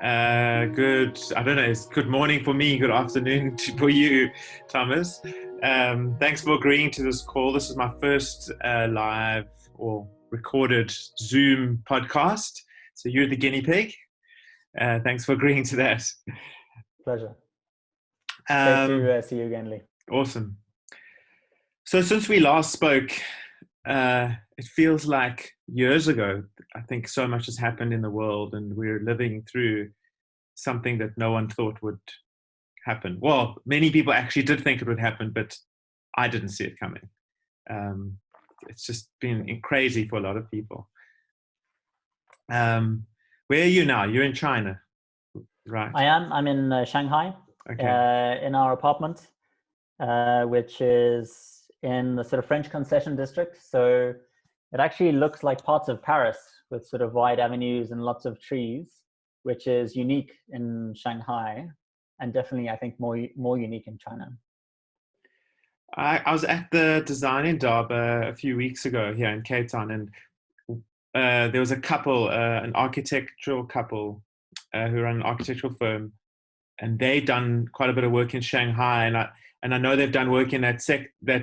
Good, I don't know, it's good morning for me, good afternoon for you, Thomas. Thanks for agreeing to this call. This is my first live or recorded Zoom podcast. So you're the guinea pig. Thanks for agreeing to that. Pleasure. Great to see you again, Lee. Awesome. So since we last spoke, it feels like years ago. I think so much has happened in the world, and we're living through something that no one thought would happen. Well, many people actually did think it would happen, but I didn't see it coming. It's just been crazy for a lot of people. Where are you now? You're in China, right? I am. I'm in Shanghai, okay. In our apartment, which is in the sort of French concession district. So it actually looks like parts of Paris with sort of wide avenues and lots of trees, which is unique in Shanghai, and definitely, I think, more unique in China. I was at the Design in Darba a few weeks ago here in Cape Town, and there was a couple, an architectural couple who run an architectural firm, and they'd done quite a bit of work in Shanghai, and I know they've done work in that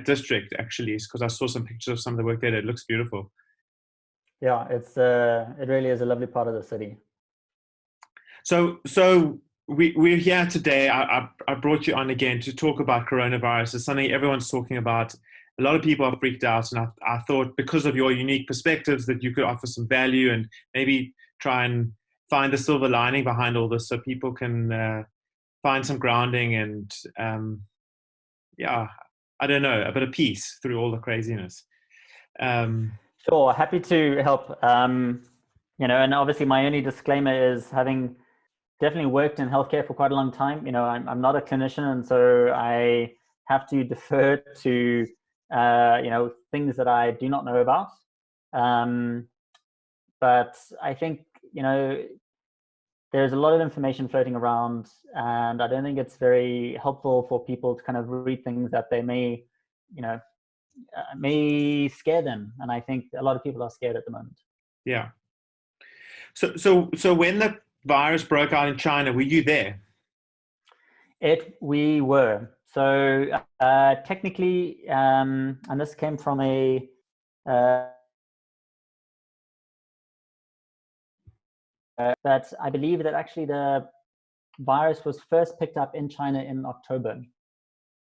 district actually, because I saw some pictures of some of the work they did. It looks beautiful. Yeah, it really is a lovely part of the city. So we're here today. I brought you on again to talk about coronavirus. It's something everyone's talking about. A lot of people are freaked out, and I thought because of your unique perspectives that you could offer some value and maybe try and find the silver lining behind all this, so people can find some grounding and I don't know, a bit of peace through all the craziness. Sure, happy to help. And obviously my only disclaimer is, having definitely worked in healthcare for quite a long time, I'm not a clinician, and so I have to defer to things that I do not know about. But I think there's a lot of information floating around, and I don't think it's very helpful for people to kind of read things that they may scare them. And I think a lot of people are scared at the moment. Yeah. So when the virus broke out in China, were you there? We were. So technically, and this came from but I believe that actually the virus was first picked up in China in October.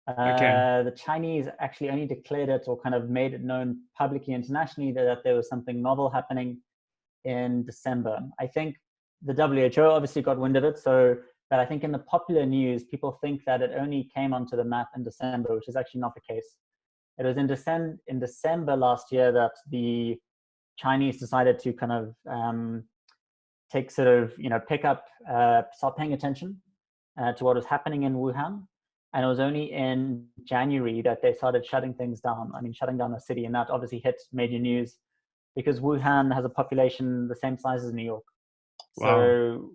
The Chinese actually only declared it, or kind of made it known publicly internationally, that there was something novel happening in December. I think the WHO obviously got wind of it, but I think in the popular news, people think that it only came onto the map in December, which is actually not the case. It was in December last year that the Chinese decided to kind of start paying attention to what was happening in Wuhan. And it was only in January that they started shutting things down. I mean, shutting down the city, and that obviously hit major news because Wuhan has a population the same size as New York. Wow. So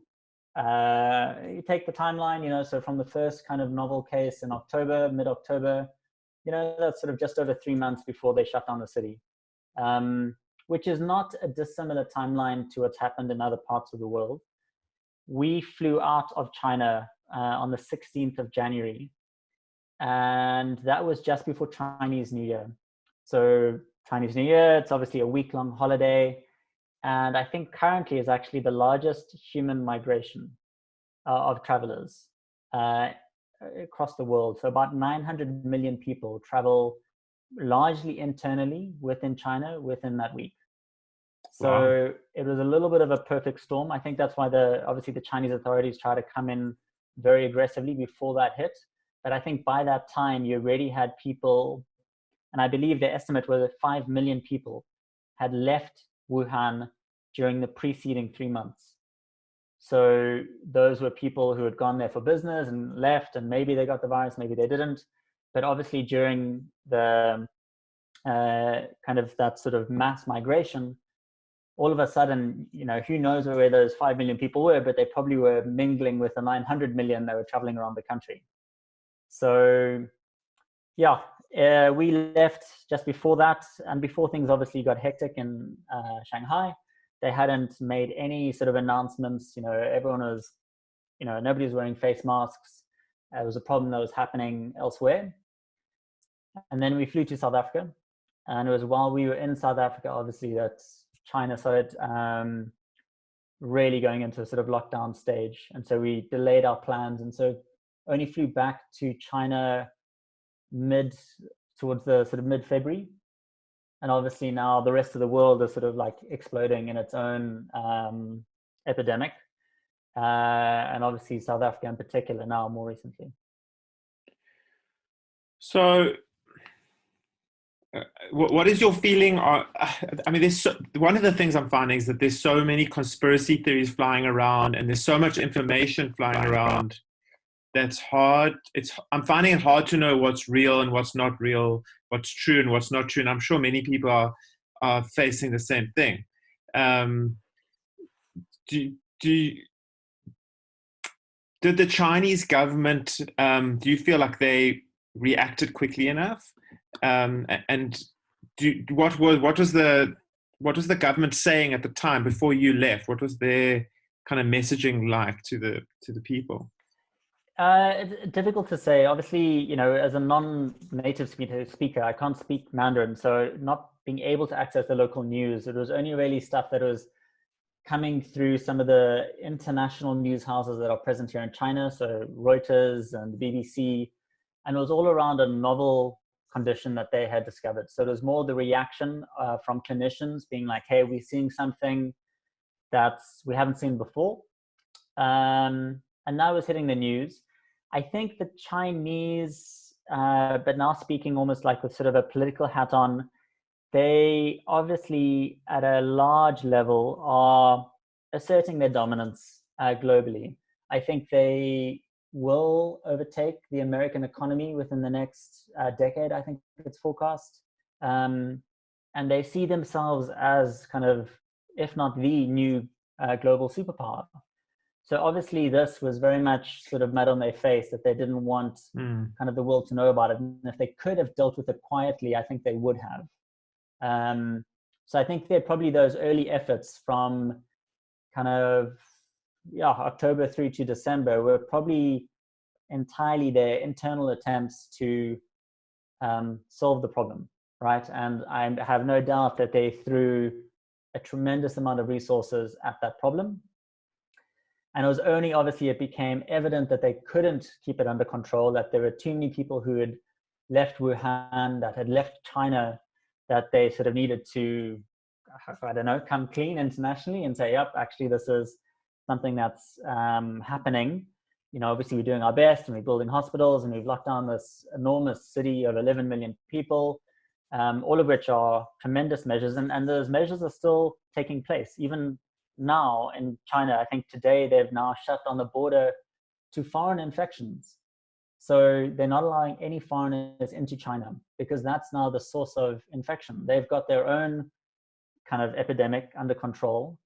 you take the timeline, so from the first kind of novel case in mid-October, that's sort of just over 3 months before they shut down the city, which is not a dissimilar timeline to what's happened in other parts of the world. We flew out of China on the 16th of January, and that was just before Chinese New Year. So Chinese New Year, it's obviously a week-long holiday, and I think currently is actually the largest human migration of travelers across the world. So about 900 million people travel largely internally within China within that week. So wow. It was a little bit of a perfect storm. I think that's why obviously the Chinese authorities try to come in very aggressively before that hit. But I think by that time, you already had people, and I believe the estimate was that 5 million people had left Wuhan during the preceding 3 months. So those were people who had gone there for business and left, and maybe they got the virus, maybe they didn't. But obviously during the kind of that sort of mass migration, all of a sudden, who knows where those 5 million people were, but they probably were mingling with the 900 million that were traveling around the country. So yeah, we left just before that, and before things obviously got hectic in Shanghai. They hadn't made any sort of announcements. Everyone was nobody was wearing face masks. It was a problem that was happening elsewhere. And then we flew to South Africa. And it was while we were in South Africa, obviously, that China started really going into a sort of lockdown stage. And so we delayed our plans. And so only flew back to China towards the sort of mid-February. And obviously now the rest of the world is sort of like exploding in its own epidemic. And obviously South Africa in particular now more recently. So what is your feeling? One of the things I'm finding is that there's so many conspiracy theories flying around, and there's so much information flying around that's hard. I'm finding it hard to know what's real and what's not real, what's true and what's not true. And I'm sure many people are facing the same thing. Did the Chinese government, do you feel like they reacted quickly enough? And what was the government saying at the time before you left? What was their kind of messaging like to the people? It's difficult to say. Obviously, as a non-native speaker, I can't speak Mandarin, so not being able to access the local news, it was only really stuff that was coming through some of the international news houses that are present here in China, so Reuters and the BBC, and it was all around a novel condition that they had discovered. So it was more the reaction from clinicians being like, hey, we're seeing something that we haven't seen before. And now it's hitting the news. I think the Chinese, but now speaking almost like with sort of a political hat on, they obviously at a large level are asserting their dominance globally. I think they will overtake the American economy within the next decade, I think it's forecast. And they see themselves as kind of, if not the new global superpower. So obviously this was very much sort of mud on their face that they didn't want kind of the world to know about it. And if they could have dealt with it quietly, I think they would have. So I think they're probably those early efforts from kind of, October through to December were probably entirely their internal attempts to solve the problem, right? And I have no doubt that they threw a tremendous amount of resources at that problem. And it was only obviously it became evident that they couldn't keep it under control, that there were too many people who had left Wuhan, that had left China, that they sort of needed to, come clean internationally and say, yep, actually this is something that's happening. Obviously we're doing our best and we're building hospitals and we've locked down this enormous city of 11 million people, all of which are tremendous measures. And those measures are still taking place. Even now in China, I think today they've now shut down the border to foreign infections. So they're not allowing any foreigners into China because that's now the source of infection. They've got their own kind of epidemic under control,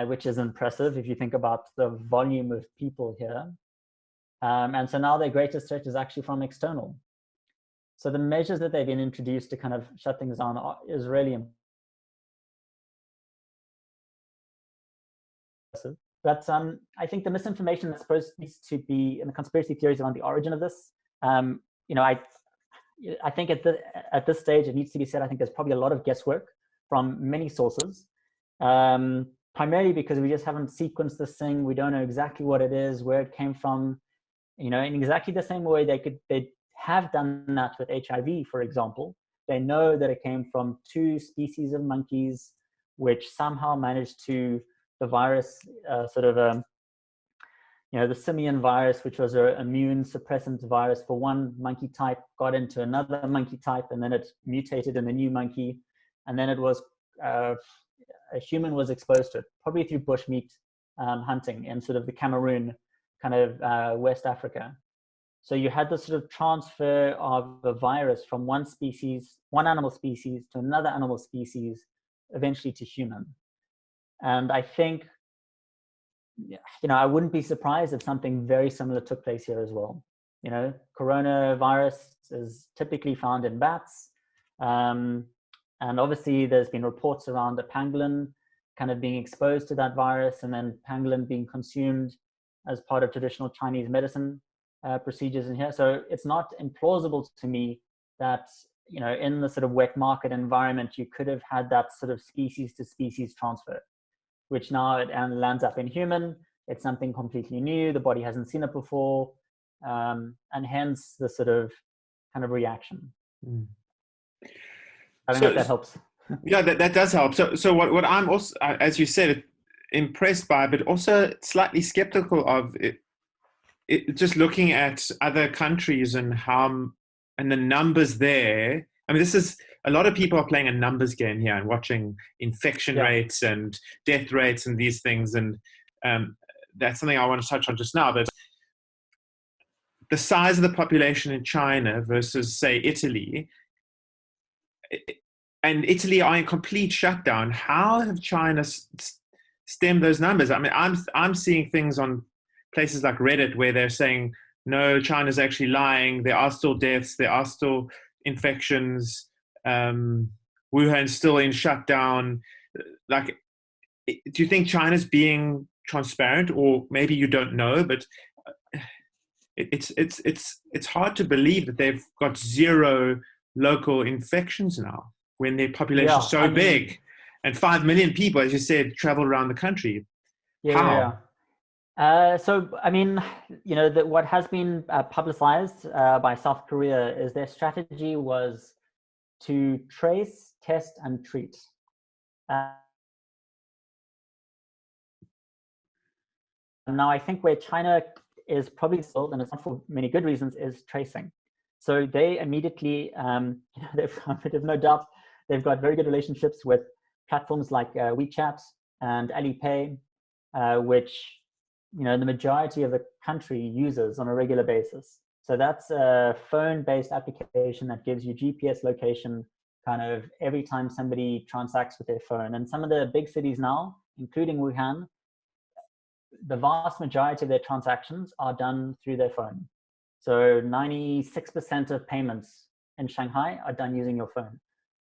which is impressive if you think about the volume of people here. And so now their greatest threat is actually from external. So the measures that they've been introduced to kind of shut things down is really impressive. But I think the misinformation that's supposed needs to be in the conspiracy theories around the origin of this. I think at this stage it needs to be said. I think there's probably a lot of guesswork from many sources, primarily because we just haven't sequenced this thing. We don't know exactly what it is, where it came from. In exactly the same way they have done that with HIV, for example. They know that it came from 2 species of monkeys, which somehow managed to the virus, the simian virus, which was an immune suppressant virus for one monkey type, got into another monkey type, and then it mutated in the new monkey. And then it was, a human was exposed to it, probably through bushmeat hunting in sort of the Cameroon, kind of West Africa. So you had this sort of transfer of a virus from one animal species to another animal species, eventually to human. And I think, I wouldn't be surprised if something very similar took place here as well. Coronavirus is typically found in bats. And obviously there's been reports around a pangolin kind of being exposed to that virus and then pangolin being consumed. as part of traditional Chinese medicine procedures in here. So it's not implausible to me that, you know, in the sort of wet market environment, you could have had that sort of species to species transfer, which now it lands up in human. It's something completely new. The body hasn't seen it before. And hence the sort of kind of reaction. Mm. I don't know if that helps. Yeah, that does help. So what I'm also, as you said, impressed by, but also slightly skeptical of it, just looking at other countries and how, and the numbers there. I mean, this is, a lot of people are playing a numbers game here and watching infection rates and death rates and these things. And that's something I want to touch on just now. But the size of the population in China versus, say, Italy, and Italy are in complete shutdown. How have China stemmed those numbers? I mean, I'm seeing things on places like Reddit where they're saying, no, China's actually lying. There are still deaths. There are still infections. Wuhan's still in shutdown. Like, do you think China's being transparent, or maybe you don't know, but it's hard to believe that they've got zero local infections now when their population is so big, and 5 million people, as you said, travel around the country. How? So, I mean, you know, what has been publicized by South Korea is their strategy was to trace, test, and treat. Now, I think where China is probably still, and it's not for many good reasons, is tracing. So they immediately, they've no doubt, they've got very good relationships with platforms like WeChat and Alipay, which, you know, the majority of the country uses on a regular basis. So that's a phone-based application that gives you GPS location kind of every time somebody transacts with their phone. And some of the big cities now, including Wuhan, the vast majority of their transactions are done through their phone. So 96% of payments in Shanghai are done using your phone.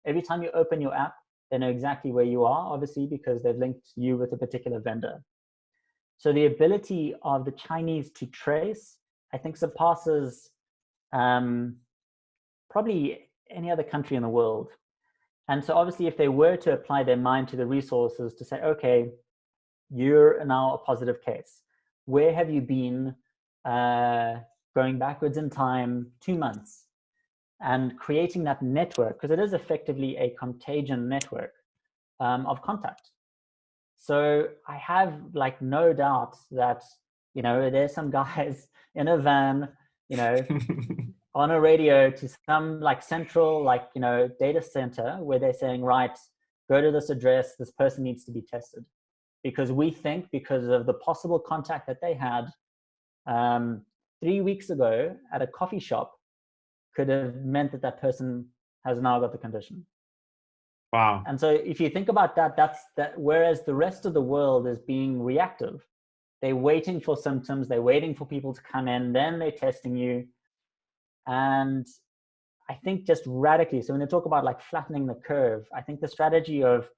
Every time you open your app, they know exactly where you are, obviously, because they've linked you with a particular vendor. So the ability of the Chinese to trace, I think, surpasses probably any other country in the world. And so obviously, if they were to apply their mind to the resources to say, okay, you're now a positive case. Where have you been going backwards in time 2 months? And creating that network, because it is effectively a contagion network of contact. So I have like no doubt that, you know, there's some guys in a van, you know, on a radio to some like central, like, you know, data center where they're saying, right, go to this address, this person needs to be tested. Because we think, because of the possible contact that they had 3 weeks ago at a coffee shop, could have meant that that person has now got the condition. Wow. And so if you think about that, that's that. Whereas the rest of the world is being reactive, they're waiting for symptoms, they're waiting for people to come in, then they're testing you. And I think just radically, so when they talk about like flattening the curve, I think the strategy of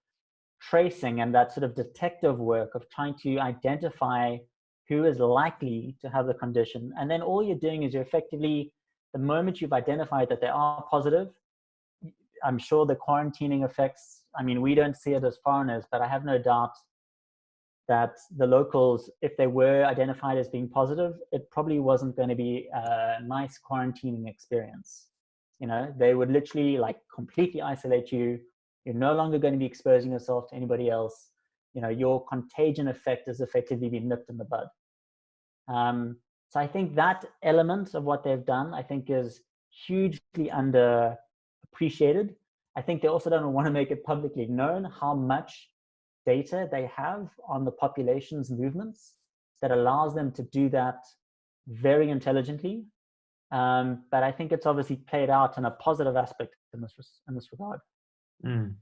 tracing and that sort of detective work of trying to identify who is likely to have the condition, and then all you're doing is you're effectively, the moment you've identified that they are positive, I'm sure the quarantining effects, I mean, we don't see it as foreigners, but I have no doubt that the locals, if they were identified as being positive, it probably wasn't going to be a nice quarantining experience. You know, they would literally like completely isolate you. You're no longer going to be exposing yourself to anybody else. You know, your contagion effect has effectively been nipped in the bud. So I think that element of what they've done, I think, is hugely underappreciated. I think they also don't want to make it publicly known how much data they have on the population's movements that allows them to do that very intelligently. But I think it's obviously played out in a positive aspect in this regard. Mm.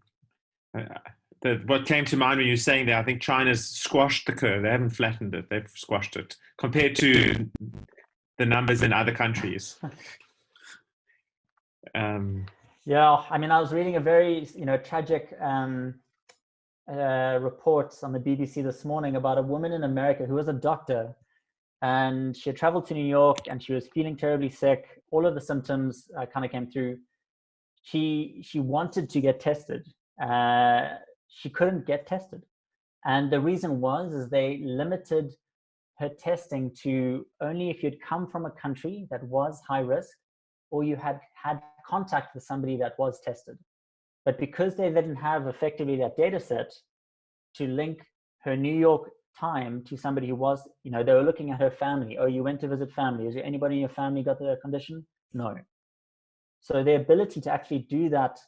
What came to mind when you were saying that, I think China's squashed the curve. They haven't flattened it. They've squashed it compared to the numbers in other countries. Yeah, I mean, I was reading a very, tragic report on the BBC this morning about a woman in America who was a doctor, and she had traveled to New York, and she was feeling terribly sick. All of the symptoms kind of came through. She wanted to get tested. She couldn't get tested, and the reason is they limited her testing to only if you'd come from a country that was high risk, or you had had contact with somebody that was tested. But because they didn't have effectively that data set to link her New York time to somebody who was, they were looking at her family. Oh, you went to visit family. Is there anybody in your family got the condition? No. So the ability to actually do that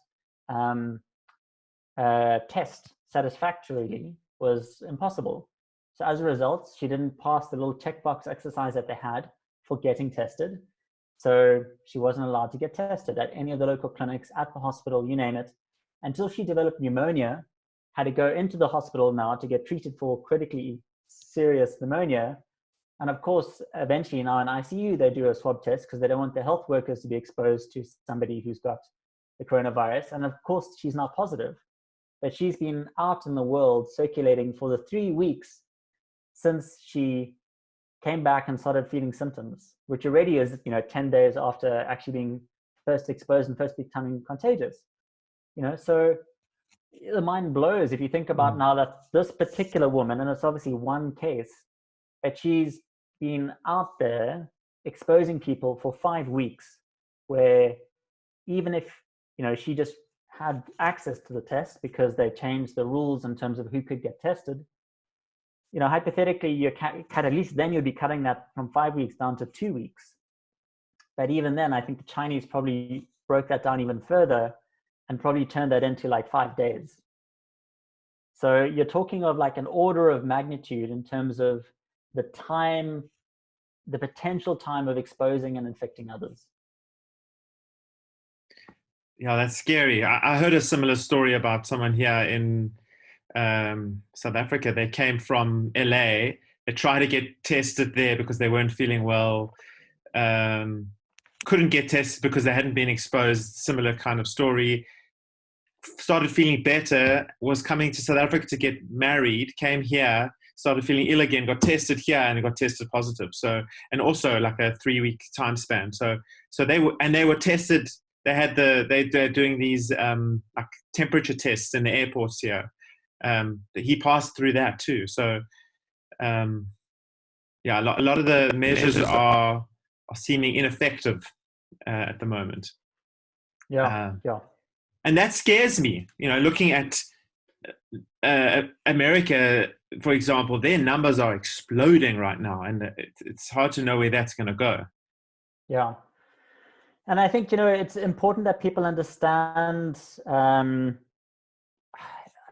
test satisfactorily was impossible. So as a result, she didn't pass the little checkbox exercise that they had for getting tested. So she wasn't allowed to get tested at any of the local clinics, at the hospital, you name it, until she developed pneumonia, had to go into the hospital now to get treated for critically serious pneumonia. And of course, eventually now in ICU, they do a swab test because they don't want the health workers to be exposed to somebody who's got the coronavirus. And of course, she's now positive. But she's been out in the world circulating for the 3 weeks since she came back and started feeling symptoms, which already is, 10 days after actually being first exposed and first becoming contagious. So the mind blows if you think about now that this particular woman, and it's obviously one case, that she's been out there exposing people for 5 weeks, where even if, she just had access to the test because they changed the rules in terms of who could get tested, hypothetically, you cut at least then you'd be cutting that from 5 weeks down to 2 weeks. But even then, I think the Chinese probably broke that down even further and probably turned that into like 5 days. So you're talking of like an order of magnitude in terms of the time, the potential time of exposing and infecting others. Yeah, that's scary. I heard a similar story about someone here in South Africa. They came from LA. They tried to get tested there because they weren't feeling well. Couldn't get tested because they hadn't been exposed. Similar kind of story. Started feeling better, was coming to South Africa to get married, came here, started feeling ill again, got tested here and got tested positive. So, and also like a 3-week time span. So they were tested. They're doing these like temperature tests in the airports here. He passed through that too. So, yeah, a lot of the measures are seeming ineffective at the moment. Yeah. And that scares me. Looking at America, for example, their numbers are exploding right now, and it's hard to know where that's going to go. Yeah. And I think, it's important that people understand, and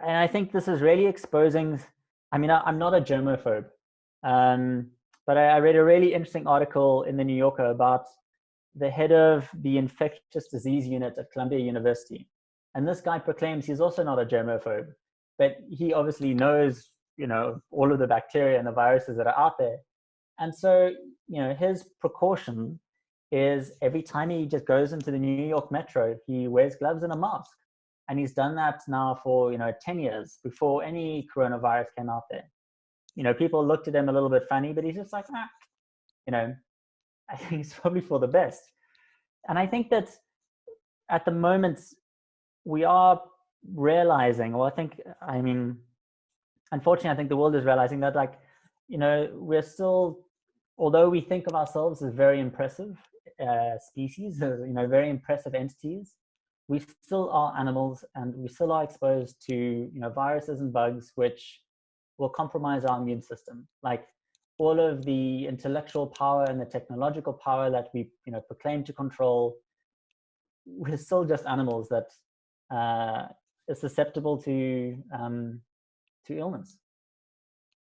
I think this is really exposing, I'm not a germaphobe, but I read a really interesting article in the New Yorker about the head of the infectious disease unit at Columbia University. And this guy proclaims he's also not a germaphobe, but he obviously knows, all of the bacteria and the viruses that are out there. And so, his precaution is every time he just goes into the New York metro, he wears gloves and a mask. And he's done that now for, 10 years before any coronavirus came out there. People looked at him a little bit funny, but he's just like, I think it's probably for the best. And I think that at the moment we are realizing, unfortunately, I think the world is realizing that, we're still, although we think of ourselves as very impressive species, very impressive entities, we still are animals, and we still are exposed to, viruses and bugs, which will compromise our immune system. Like all of the intellectual power and the technological power that we, proclaim to control, we're still just animals that are susceptible to illness.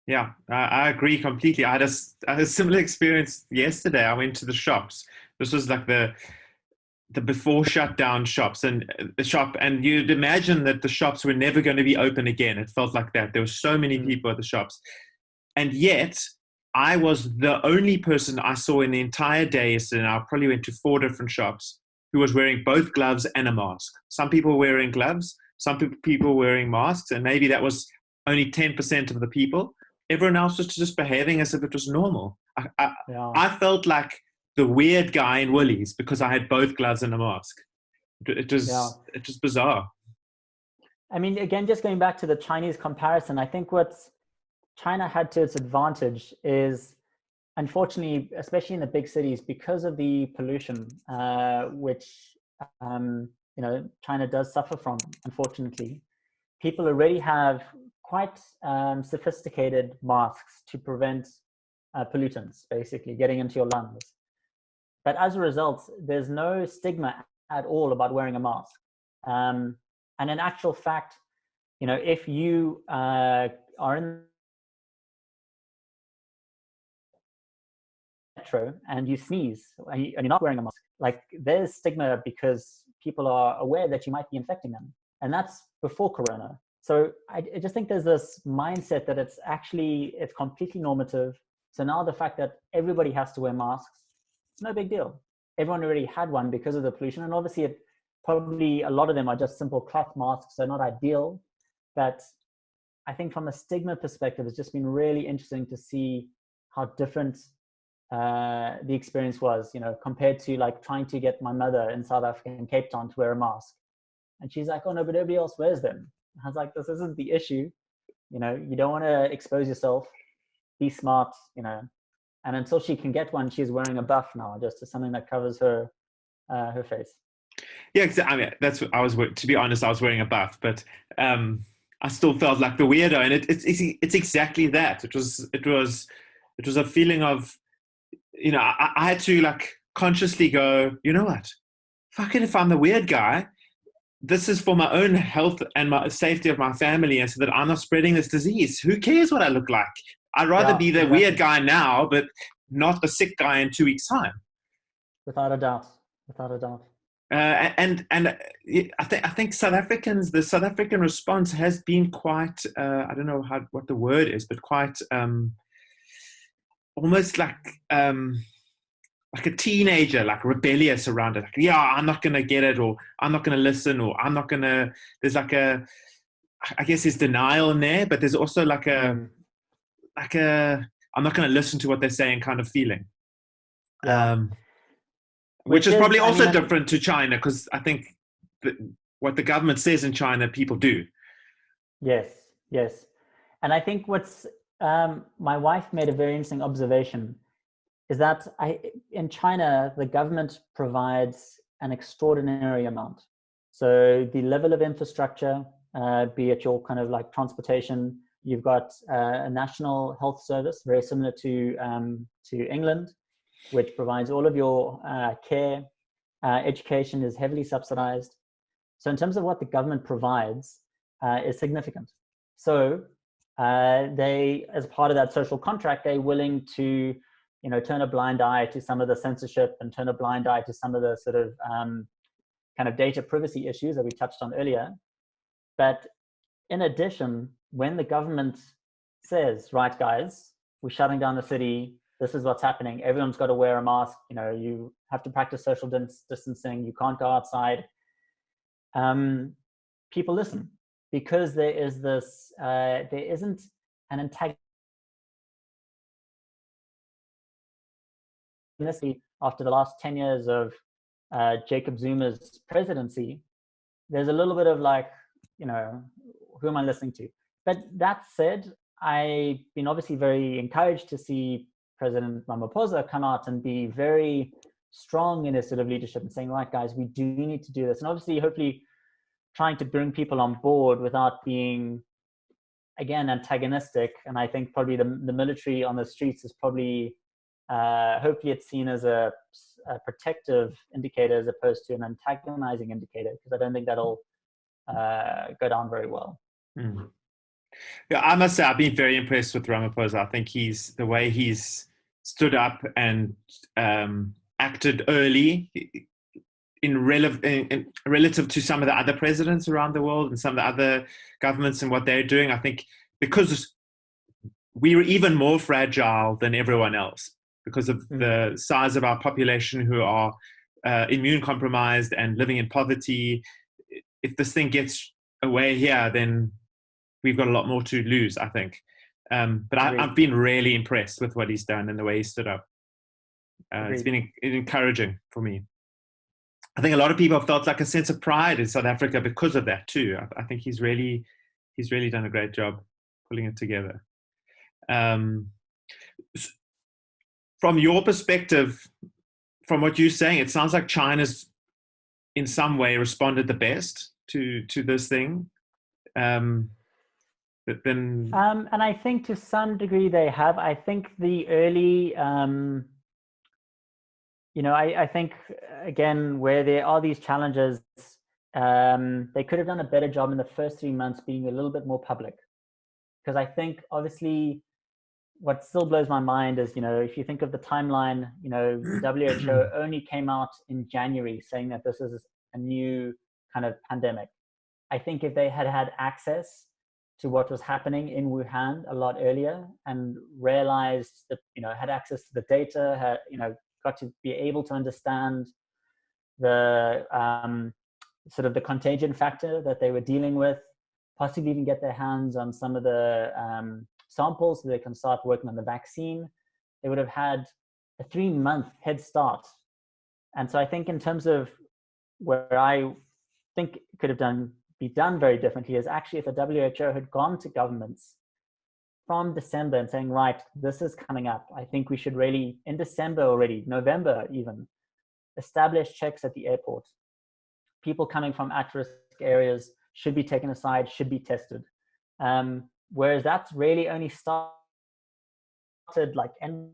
Yeah, I agree completely. I had a similar experience yesterday. I went to the shops. This was like the before shutdown shops, and you'd imagine that the shops were never going to be open again. It felt like that. There were so many people at the shops. And yet I was the only person I saw in the entire day yesterday, and I probably went to 4 different shops, who was wearing both gloves and a mask. Some people were wearing gloves, some people were wearing masks, and maybe that was only 10% of the people. everyone else was just behaving as if it was normal. Yeah. I felt like the weird guy in Woolies because I had both gloves and a mask. It Yeah. was bizarre. I mean, again, just going back to the Chinese comparison, I think what China had to its advantage is, unfortunately, especially in the big cities, because of the pollution, which China does suffer from, unfortunately, people already have quite sophisticated masks to prevent pollutants, basically getting into your lungs. But as a result, there's no stigma at all about wearing a mask. And in actual fact, if you are in metro and you sneeze and you're not wearing a mask, like there's stigma because people are aware that you might be infecting them. And that's before Corona. So I just think there's this mindset that it's completely normative. So now the fact that everybody has to wear masks, it's no big deal. Everyone already had one because of the pollution. And obviously probably a lot of them are just simple cloth masks, so not ideal. But I think from a stigma perspective, it's just been really interesting to see how different the experience was, compared to like trying to get my mother in South Africa in Cape Town to wear a mask. And she's like, oh no, but everybody else wears them. I was like, this isn't the issue. You don't want to expose yourself, be smart, and until she can get one, she's wearing a buff now, just as something that covers her face. Yeah, I mean, that's what I was. To be honest, I was wearing a buff, but I still felt like the weirdo, and it's exactly that. It was a feeling of, I had to like consciously go, you know what, fuck it, if I'm the weird guy, this is for my own health and my safety of my family, and so that I'm not spreading this disease. Who cares what I look like? I'd rather be the weird guy now, but not the sick guy in 2 weeks' time. Without a doubt. And I think the South African response has been quite I don't know what the word is, but quite almost like a teenager, like rebellious around it. Like, yeah, I'm not gonna get it, or I'm not gonna listen, or I'm not gonna. There's like I guess there's denial in there, but there's also like I'm not gonna listen to what they're saying kind of feeling. Yeah. Which is probably also different to China, because I think what the government says in China, people do. Yes. And I think what's my wife made a very interesting observation is that in China, the government provides an extraordinary amount. So the level of infrastructure, be it your kind of like transportation, you've got a national health service, very similar to England, which provides all of your care. Education is heavily subsidized. So in terms of what the government provides is significant. So they, as part of that social contract, they're willing to, turn a blind eye to some of the censorship and turn a blind eye to some of the sort of kind of data privacy issues that we touched on earlier. But in addition, when the government says, right, guys, we're shutting down the city, this is what's happening, everyone's got to wear a mask, you have to practice social distancing, you can't go outside, people listen, because there isn't an antagonism. After the last 10 years of Jacob Zuma's presidency, there's a little bit of like, who am I listening to? But that said, I've been obviously very encouraged to see President Ramaphosa come out and be very strong in his sort of leadership and saying, right, guys, we do need to do this. And obviously, hopefully trying to bring people on board without being, again, antagonistic. And I think probably the military on the streets is probably, hopefully it's seen as a protective indicator as opposed to an antagonizing indicator, because I don't think that'll go down very well. Mm. Yeah, I must say I've been very impressed with Ramaphosa. I think the way he's stood up and acted early in relative to some of the other presidents around the world and some of the other governments and what they're doing. I think because we were even more fragile than everyone else because of the size of our population who are immune compromised and living in poverty. If this thing gets away here, then we've got a lot more to lose, I think. But I've been really impressed with what he's done and the way he stood up. It's been encouraging for me. I think a lot of people have felt like a sense of pride in South Africa because of that too. I think he's really done a great job pulling it together. From your perspective, from what you're saying, it sounds like China's in some way responded the best to this thing. But then, and I think to some degree they have. I think the early, I think again where there are these challenges, they could have done a better job in the first 3 months being a little bit more public, because I think obviously what still blows my mind is, if you think of the timeline, the WHO only came out in January saying that this is a new kind of pandemic. I think if they had had access to what was happening in Wuhan a lot earlier and realized that, had access to the data, got to be able to understand the sort of the contagion factor that they were dealing with, possibly even get their hands on some of the samples so they can start working on the vaccine, they would have had a 3-month head start. And so I think in terms of where I think it could have be done very differently is actually if the WHO had gone to governments from December and saying, right, this is coming up. I think we should really, in December already, November even, establish checks at the airport. People coming from at-risk areas should be taken aside, should be tested. Whereas that's really only started like end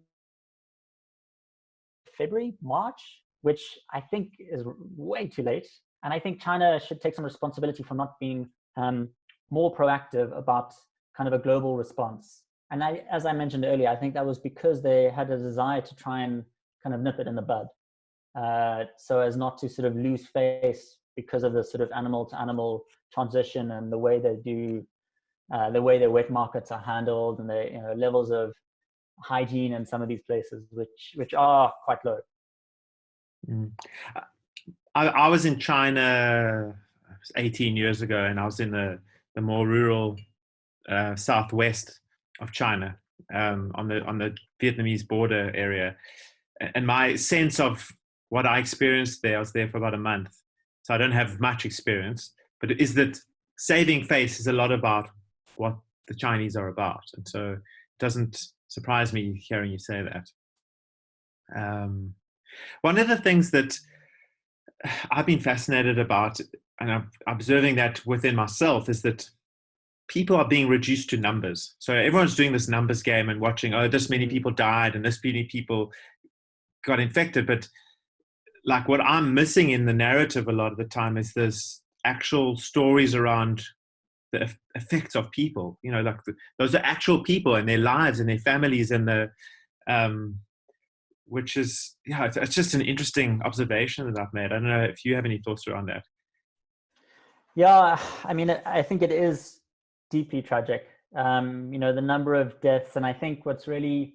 February, March, which I think is way too late. And I think China should take some responsibility for not being more proactive about kind of a global response. And as I mentioned earlier, I think that was because they had a desire to try and kind of nip it in the bud, so as not to sort of lose face because of the sort of animal-to-animal transition and the way they do, the way their wet markets are handled and the levels of hygiene in some of these places, which are quite low. I was in China 18 years ago, and I was in the more rural southwest of China, on the Vietnamese border area. And my sense of what I experienced there, I was there for about a month, so I don't have much experience, but it is that saving face is a lot about what the Chinese are about. And so it doesn't surprise me hearing you say that. One of the things that I've been fascinated about, and I'm observing that within myself, is that people are being reduced to numbers. So everyone's doing this numbers game and watching, oh, this many people died and this many people got infected. But like what I'm missing in the narrative a lot of the time is there's actual stories around the effects of people, like those are actual people and their lives and their families and which is, it's just an interesting observation that I've made. I don't know if you have any thoughts around that. Yeah, I mean, I think it is deeply tragic. The number of deaths, and I think what's really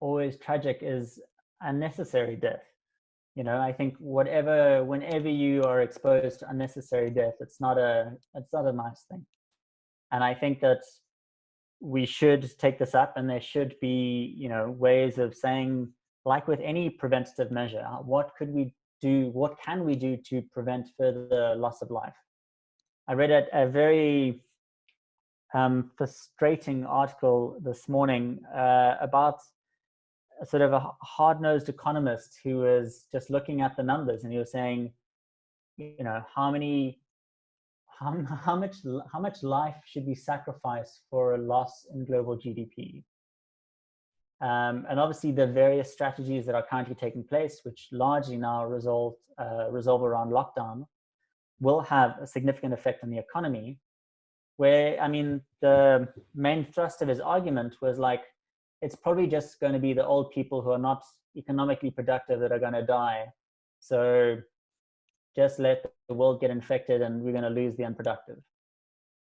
always tragic is unnecessary death. I think whenever you are exposed to unnecessary death, it's not a nice thing. And I think that we should take this up, and there should be, ways of saying, like with any preventative measure, what can we do to prevent further loss of life? I read a very frustrating article this morning about a sort of a hard-nosed economist who was just looking at the numbers, and he was saying, how much life should we sacrifice for a loss in global GDP? And obviously the various strategies that are currently taking place, which largely now resolve around lockdown, will have a significant effect on the economy. Where, I mean, the main thrust of his argument was like, it's probably just going to be the old people who are not economically productive that are going to die. So just let the world get infected and we're going to lose the unproductive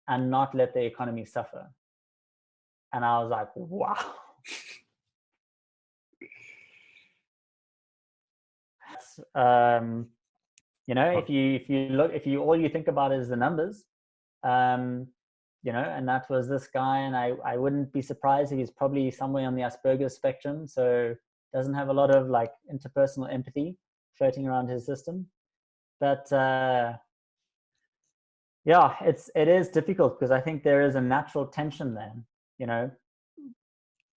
and not let the economy suffer. And I was like, wow. If you all you think about is the numbers, and that was this guy, and I wouldn't be surprised if he's probably somewhere on the Asperger's spectrum, so doesn't have a lot of like interpersonal empathy floating around his system. But yeah, it is difficult because I think there is a natural tension there.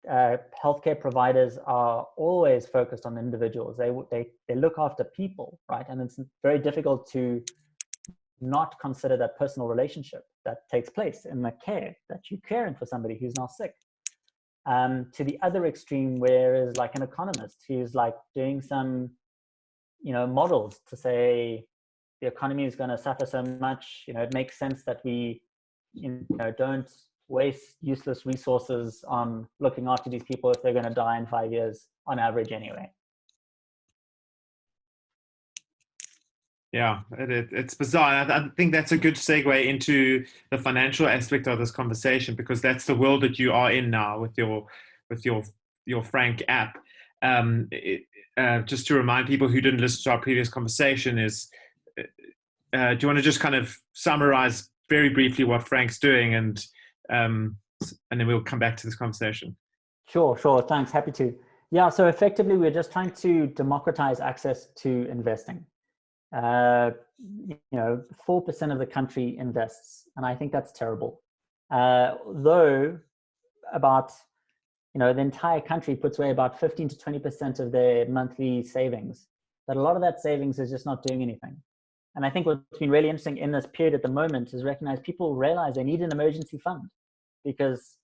Healthcare providers are always focused on individuals. They look after people, right? And it's very difficult to not consider that personal relationship that takes place in the care, that you're caring for somebody who's now sick. To the other extreme, where is like an economist who's like doing some, models to say the economy is going to suffer so much. It makes sense that we, don't waste useless resources on looking after these people if they're going to die in 5 years on average anyway. Yeah, it's bizarre. I think that's a good segue into the financial aspect of this conversation, because that's the world that you are in now with your Frank app. Just to remind people who didn't listen to our previous conversation, do you want to just kind of summarize very briefly what Frank's doing, and then we'll come back to this conversation? Sure. Thanks. Happy to. Yeah. So effectively, we're just trying to democratize access to investing. 4% of the country invests, and I think that's terrible. Though about, the entire country puts away about 15 to 20% of their monthly savings, but a lot of that savings is just not doing anything. And I think what's been really interesting in this period at the moment is recognize people realize they need an emergency fund, because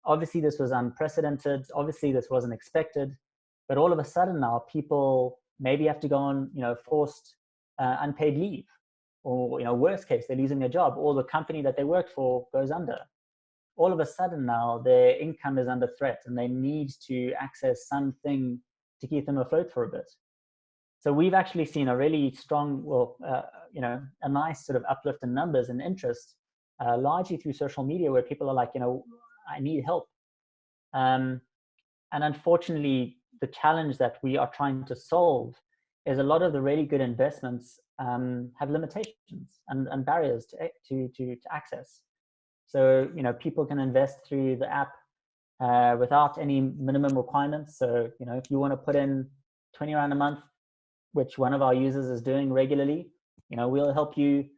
obviously this was unprecedented. Obviously this wasn't expected, but all of a sudden now people maybe have to go on, forced unpaid leave, or worst case, they're losing their job, or the company that they worked for goes under. All of a sudden now their income is under threat, and they need to access something to keep them afloat for a bit. So we've actually seen a really strong, a nice sort of uplift in numbers and interest, largely through social media, where people are like, I need help. And unfortunately, the challenge that we are trying to solve is a lot of the really good investments have limitations and barriers to access. So, people can invest through the app without any minimum requirements. So, if you want to put in 20 Rand a month, which one of our users is doing regularly, we'll help you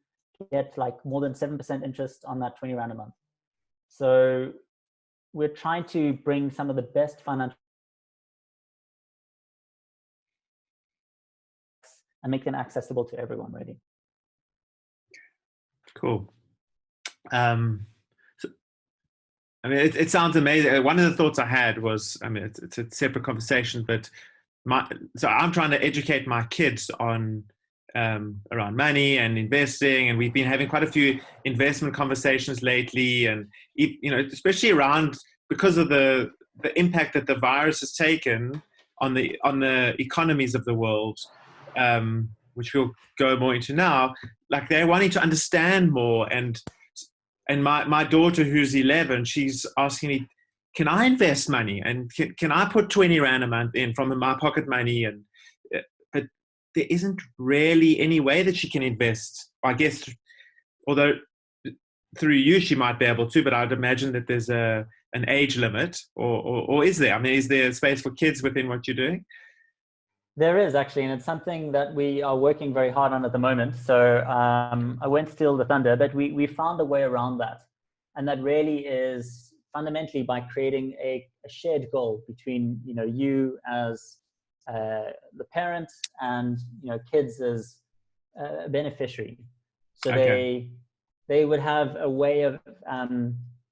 get like more than 7% interest on that 20 Rand a month. So we're trying to bring some of the best financial and make them accessible to everyone, really. Cool. It sounds amazing. One of the thoughts I had was, it's a separate conversation, but so I'm trying to educate my kids on around money and investing, and we've been having quite a few investment conversations lately, and especially around, because of the impact that the virus has taken on the economies of the world, which we'll go more into now. Like, they're wanting to understand more, and my daughter, who's 11, she's asking me, can I invest money, and can I put 20 Rand a month in from my pocket money? And but there isn't really any way that she can invest, I guess, although through you she might be able to, but I'd imagine that there's an age limit, or is there? Is there space for kids within what you're doing? There is, actually, and it's something that we are working very hard on at the moment. So I won't steal the thunder, but we found a way around that. And that really is fundamentally by creating a shared goal between, you as the parent and, kids as a beneficiary. So okay. They would have a way of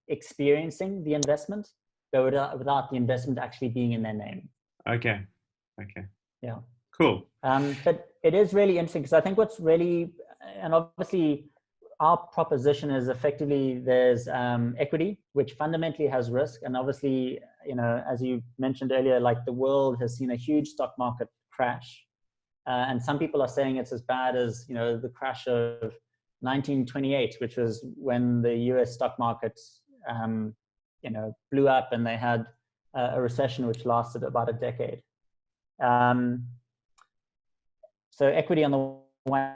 experiencing the investment, but without the investment actually being in their name. Okay. Yeah. Cool. But it is really interesting, because I think what's really, and obviously our proposition is effectively there's equity, which fundamentally has risk. And obviously, as you mentioned earlier, like the world has seen a huge stock market crash. And some people are saying it's as bad as, the crash of 1928, which was when the US stock market, blew up, and they had a recession which lasted about a decade. So equity on the one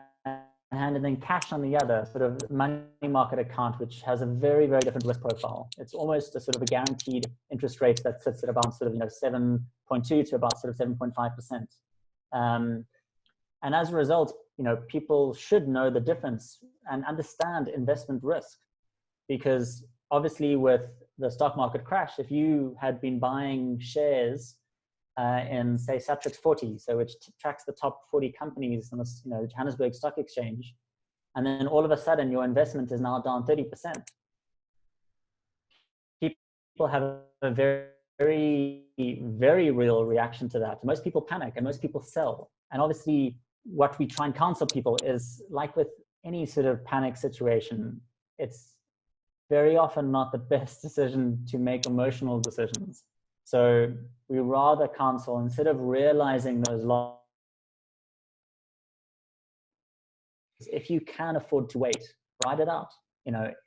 hand, and then cash on the other, sort of money market account, which has a very, very different risk profile. It's almost a sort of a guaranteed interest rate that sits at about sort of 7.2 to about sort of 7.5%. And as a result, people should know the difference and understand investment risk, because obviously with the stock market crash, if you had been buying shares in, say, Satrix 40, so which tracks the top 40 companies on the Johannesburg Stock Exchange, and then all of a sudden your investment is now down 30%, people have a very, very, very real reaction to that. Most people panic and most people sell. And obviously, what we try and counsel people is, like with any sort of panic situation, it's very often not the best decision to make emotional decisions. So we rather counsel, instead of realizing those losses, if you can afford to wait, ride it out.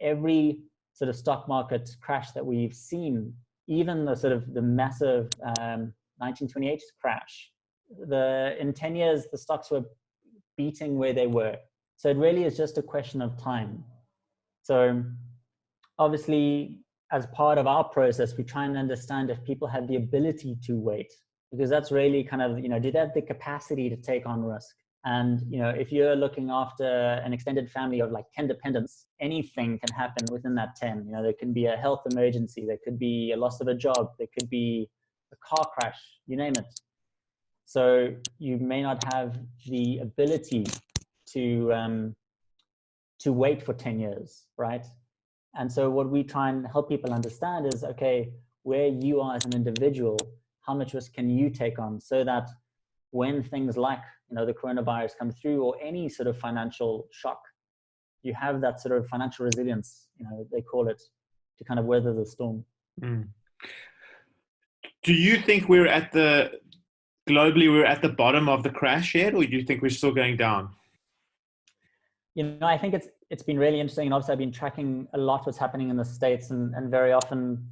Every sort of stock market crash that we've seen, even the massive 1928 crash, in 10 years, the stocks were beating where they were. So it really is just a question of time. So obviously, as part of our process, we try and understand if people have the ability to wait, because that's really kind of, do they have the capacity to take on risk? And, if you're looking after an extended family of like 10 dependents, anything can happen within that 10. There can be a health emergency, there could be a loss of a job, there could be a car crash, you name it. So you may not have the ability to wait for 10 years, right? And so what we try and help people understand is, okay, where you are as an individual, how much risk can you take on, so that when things like, the coronavirus come through, or any sort of financial shock, you have that sort of financial resilience, they call it, to kind of weather the storm. Mm. Do you think globally we're at the bottom of the crash yet, or do you think we're still going down? I think it's been really interesting, and obviously I've been tracking a lot what's happening in the States, and very often,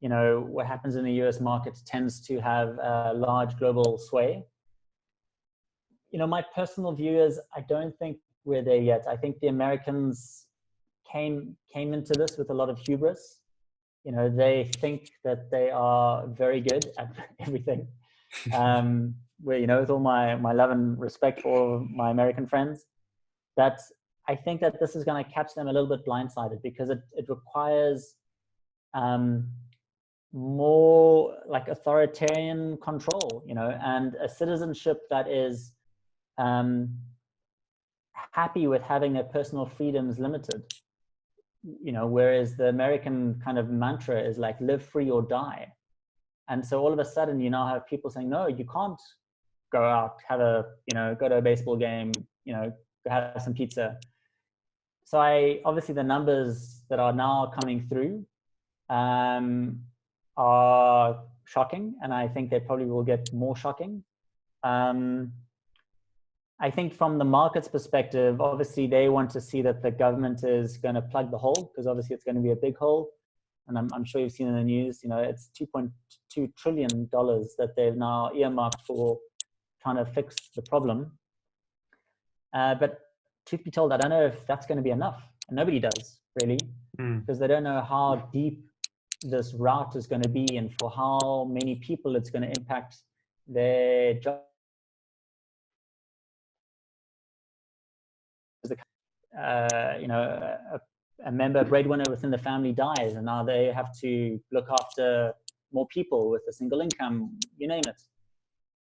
what happens in the US market tends to have a large global sway. My personal view is, I don't think we're there yet. I think the Americans came into this with a lot of hubris. They think that they are very good at everything. With all my love and respect for all of my American friends, that I think that this is going to catch them a little bit blindsided, because it requires more like authoritarian control, and a citizenship that is happy with having their personal freedoms limited. Whereas the American kind of mantra is like, live free or die. And so all of a sudden, you now have people saying, no, you can't go out, go to a baseball game, go have some pizza. So obviously the numbers that are now coming through are shocking, and I think they probably will get more shocking. I think from the market's perspective, obviously they want to see that the government is going to plug the hole, because obviously it's going to be a big hole. And I'm sure you've seen in the news, it's $2.2 trillion that they've now earmarked for trying to fix the problem. But truth be told, I don't know if that's going to be enough. And nobody does, really, because they don't know how deep this route is going to be, and for how many people it's going to impact their job. A member, a breadwinner within the family dies, and now they have to look after more people with a single income, you name it.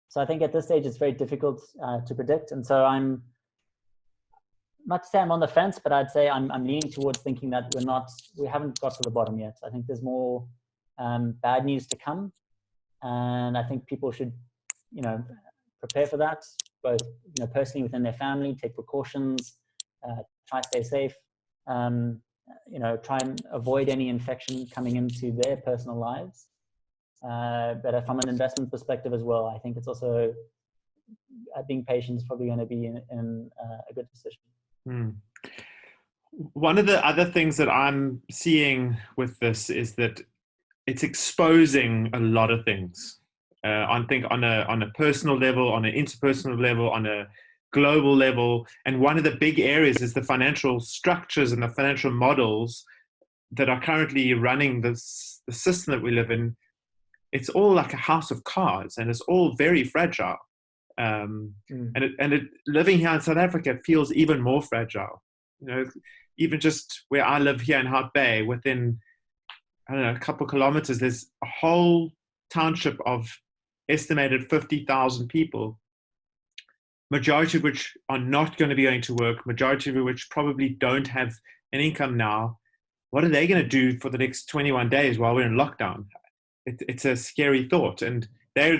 So I think at this stage it's very difficult to predict. And so I'm not to say I'm on the fence, but I'd say I'm leaning towards thinking that we haven't got to the bottom yet. I think there's more bad news to come, and I think people should, prepare for that, both personally within their family, take precautions, try to stay safe, try and avoid any infection coming into their personal lives. But from an investment perspective as well, I think it's also being patient is probably going to be in a good decision. One of the other things that I'm seeing with this is that it's exposing a lot of things. I think on a personal level, on an interpersonal level, on a global level. And one of the big areas is the financial structures and the financial models that are currently running the system that we live in. It's all like a house of cards, and it's all very fragile. And living here in South Africa, it feels even more fragile. Even just where I live here in Hart Bay, within, I don't know, a couple of kilometers, there's a whole township of estimated 50,000 people, majority of which are not going to be going to work, majority of which probably don't have an income now. What are they going to do for the next 21 days while we're in lockdown? It's a scary thought. And they're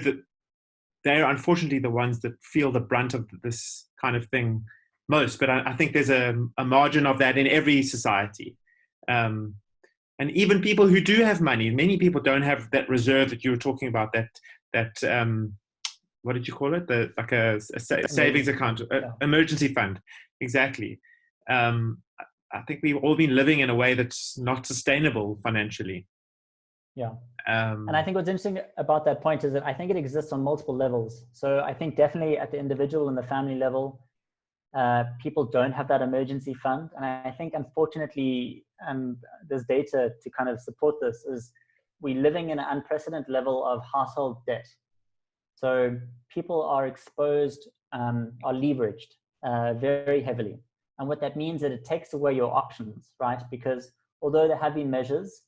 unfortunately the ones that feel the brunt of this kind of thing most. But I think there's a margin of that in every society. And even people who do have money, many people don't have that reserve that you were talking about, that what did you call it? Like a savings account, emergency fund. Exactly. I think we've all been living in a way that's not sustainable financially. Yeah. And I think what's interesting about that point is that I think it exists on multiple levels. So I think definitely at the individual and the family level, people don't have that emergency fund. And I think, unfortunately, there's data to kind of support this, is we're living in an unprecedented level of household debt. So people are exposed, are leveraged very heavily. And what that means is that it takes away your options, right? Because although there have been measures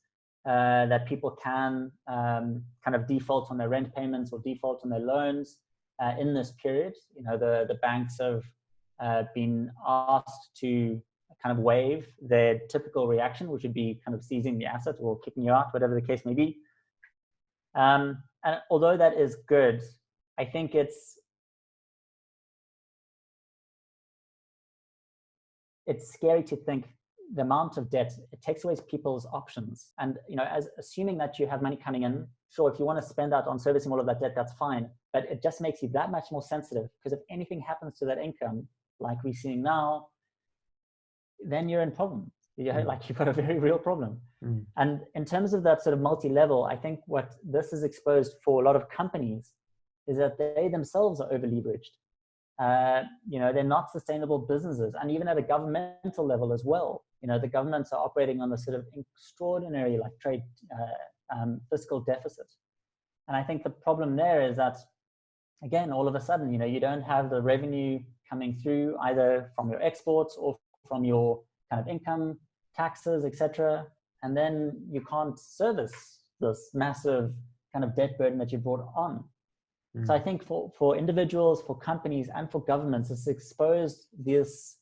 that people can kind of default on their rent payments or default on their loans in this period, the banks have been asked to kind of waive their typical reaction, which would be kind of seizing the asset or kicking you out, whatever the case may be. And although that is good, I think it's scary to think the amount of debt, it takes away people's options. And, as assuming that you have money coming in, sure, if you want to spend that on servicing all of that debt, that's fine. But it just makes you that much more sensitive, because if anything happens to that income, like we're seeing now, then you're in problem. Like you've got a very real problem. And in terms of that sort of multi-level, I think what this is exposed for a lot of companies is that they themselves are over-leveraged. They're not sustainable businesses. And even at a governmental level as well, the governments are operating on a sort of extraordinary trade fiscal deficit. And I think the problem there is that, again, all of a sudden, you don't have the revenue coming through either from your exports or from your kind of income, taxes, etc. And then you can't service this massive kind of debt burden that you brought on. So I think for individuals, for companies, and for governments, it's exposed this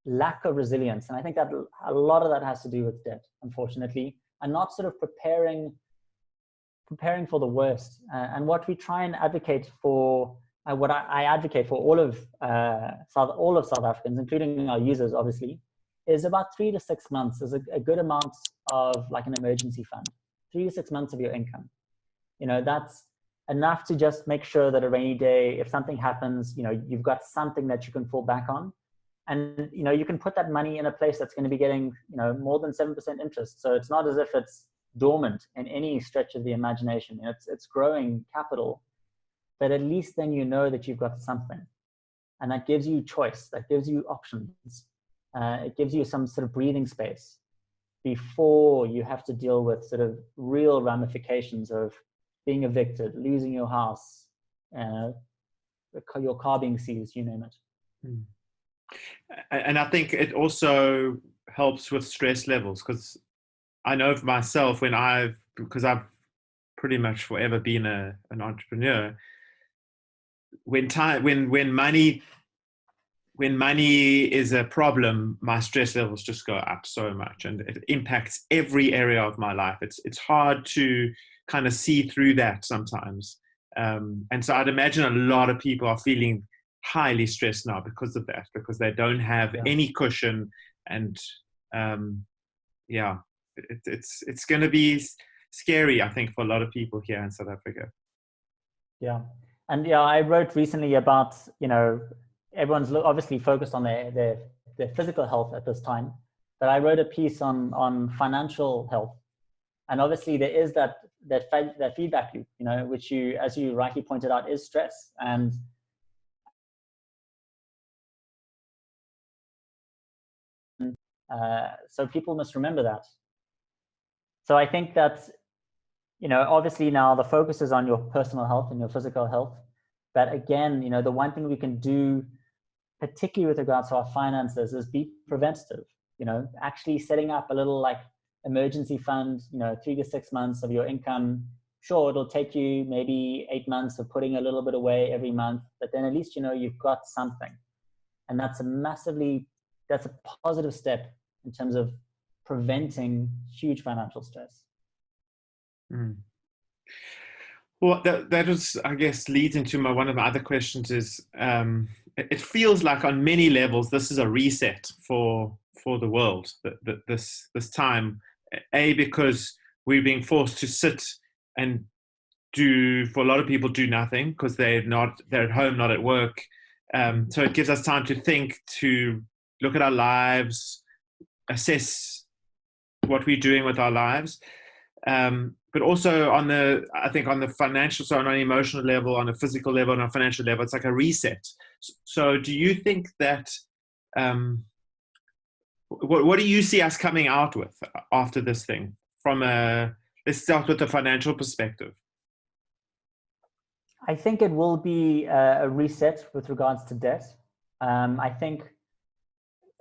lack of resilience. And I think that a lot of that has to do with debt, unfortunately, and not sort of preparing for the worst. And what we try and advocate for, what I advocate for all of South Africans, including our users, obviously, is about 3 to 6 months is a good amount of like an emergency fund. 3 to 6 months of your income. That's enough to just make sure that a rainy day, if something happens, you've got something that you can fall back on. And, you can put that money in a place that's going to be getting, more than 7% interest. So it's not as if it's dormant in any stretch of the imagination. It's growing capital, but at least then that you've got something. And that gives you choice, that gives you options. It gives you some sort of breathing space before you have to deal with sort of real ramifications of being evicted, losing your house, your car being seized, you name it. And I think it also helps with stress levels, because I know for myself, because I've pretty much forever been an entrepreneur, when money is a problem, my stress levels just go up so much, and it impacts every area of my life. It's hard to kind of see through that sometimes. And so I'd imagine a lot of people are feeling highly stressed now because of that, because they don't have any cushion. And it's going to be scary, I think, for a lot of people here in South Africa. Yeah. And I wrote recently about, everyone's obviously focused on their physical health at this time, but I wrote a piece on financial health. And obviously there is that feedback loop, which as you rightly pointed out, is stress. And So people must remember that. So I think that, obviously now the focus is on your personal health and your physical health. But again, the one thing we can do, particularly with regards to our finances, is be preventative. Actually setting up a little emergency fund, 3 to 6 months of your income. Sure, it'll take you maybe 8 months of putting a little bit away every month, but then at least you've got something. And that's a positive step in terms of preventing huge financial stress. Mm. Well, that was, I guess, leads into one of my other questions is, it feels like on many levels, this is a reset for the world, this time, because we're being forced to sit and for a lot of people, do nothing because they're at home, not at work. So it gives us time to think, to look at our lives, assess what we're doing with our lives. But also on the financial, so on an emotional level, on a physical level, on a financial level, it's like a reset. So do you think that, what do you see us coming out with after this thing? Let's start with the financial perspective. I think it will be a reset with regards to debt. I think,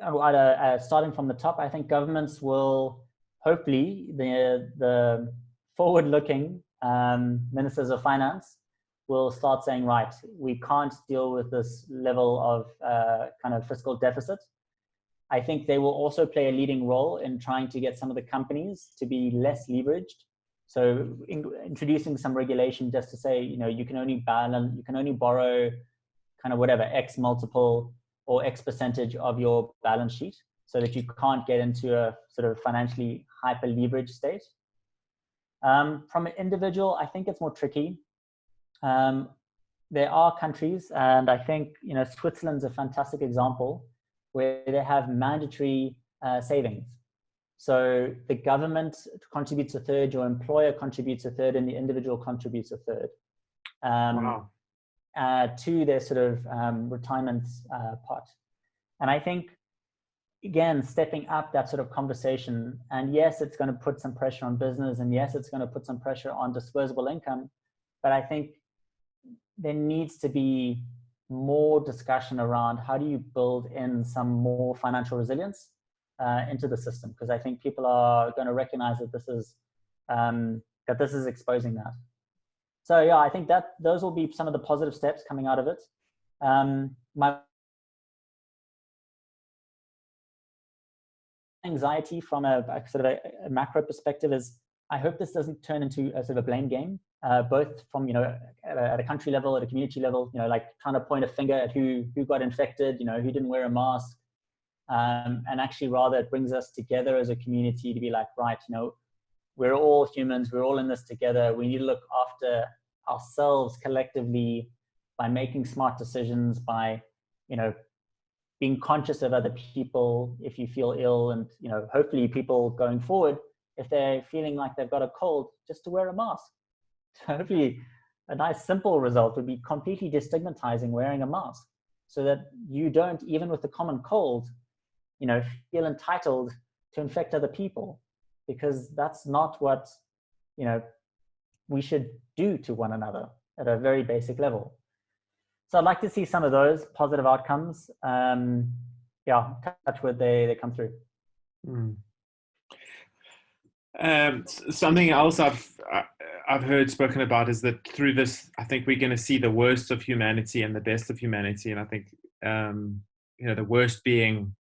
starting from the top, I think governments will, hopefully, the forward-looking ministers of finance will start saying, right, we can't deal with this level of kind of fiscal deficit. I think they will also play a leading role in trying to get some of the companies to be less leveraged. So introducing some regulation just to say, you can only borrow kind of whatever, X multiple or X percentage of your balance sheet, so that you can't get into a sort of financially hyper leveraged state. From an individual, I think it's more tricky. There are countries, and I think, Switzerland's a fantastic example, where they have mandatory savings. So the government contributes a third, your employer contributes a third, and the individual contributes a third. Wow. To their sort of retirement pot. And I think, again, stepping up that sort of conversation, and yes, it's going to put some pressure on business, and yes, it's going to put some pressure on disposable income, but I think there needs to be more discussion around how do you build in some more financial resilience into the system, because I think people are going to recognize that this is exposing that. So yeah, I think that those will be some of the positive steps coming out of it. My anxiety from a sort of a macro perspective is, I hope this doesn't turn into a sort of a blame game, both from, at a country level, at a community level, like trying to point a finger at who got infected, who didn't wear a mask. And actually rather it brings us together as a community to be like, right, we're all humans, we're all in this together. We need to look after ourselves collectively by making smart decisions, by, being conscious of other people if you feel ill, and, hopefully people going forward, if they're feeling like they've got a cold, just to wear a mask. So hopefully a nice simple result would be completely destigmatizing wearing a mask, so that you don't, even with the common cold, feel entitled to infect other people, because that's not what, we should do to one another at a very basic level. So I'd like to see some of those positive outcomes. Touch wood, they come through. Something else I've heard spoken about is that through this, I think we're going to see the worst of humanity and the best of humanity. And I think, the worst being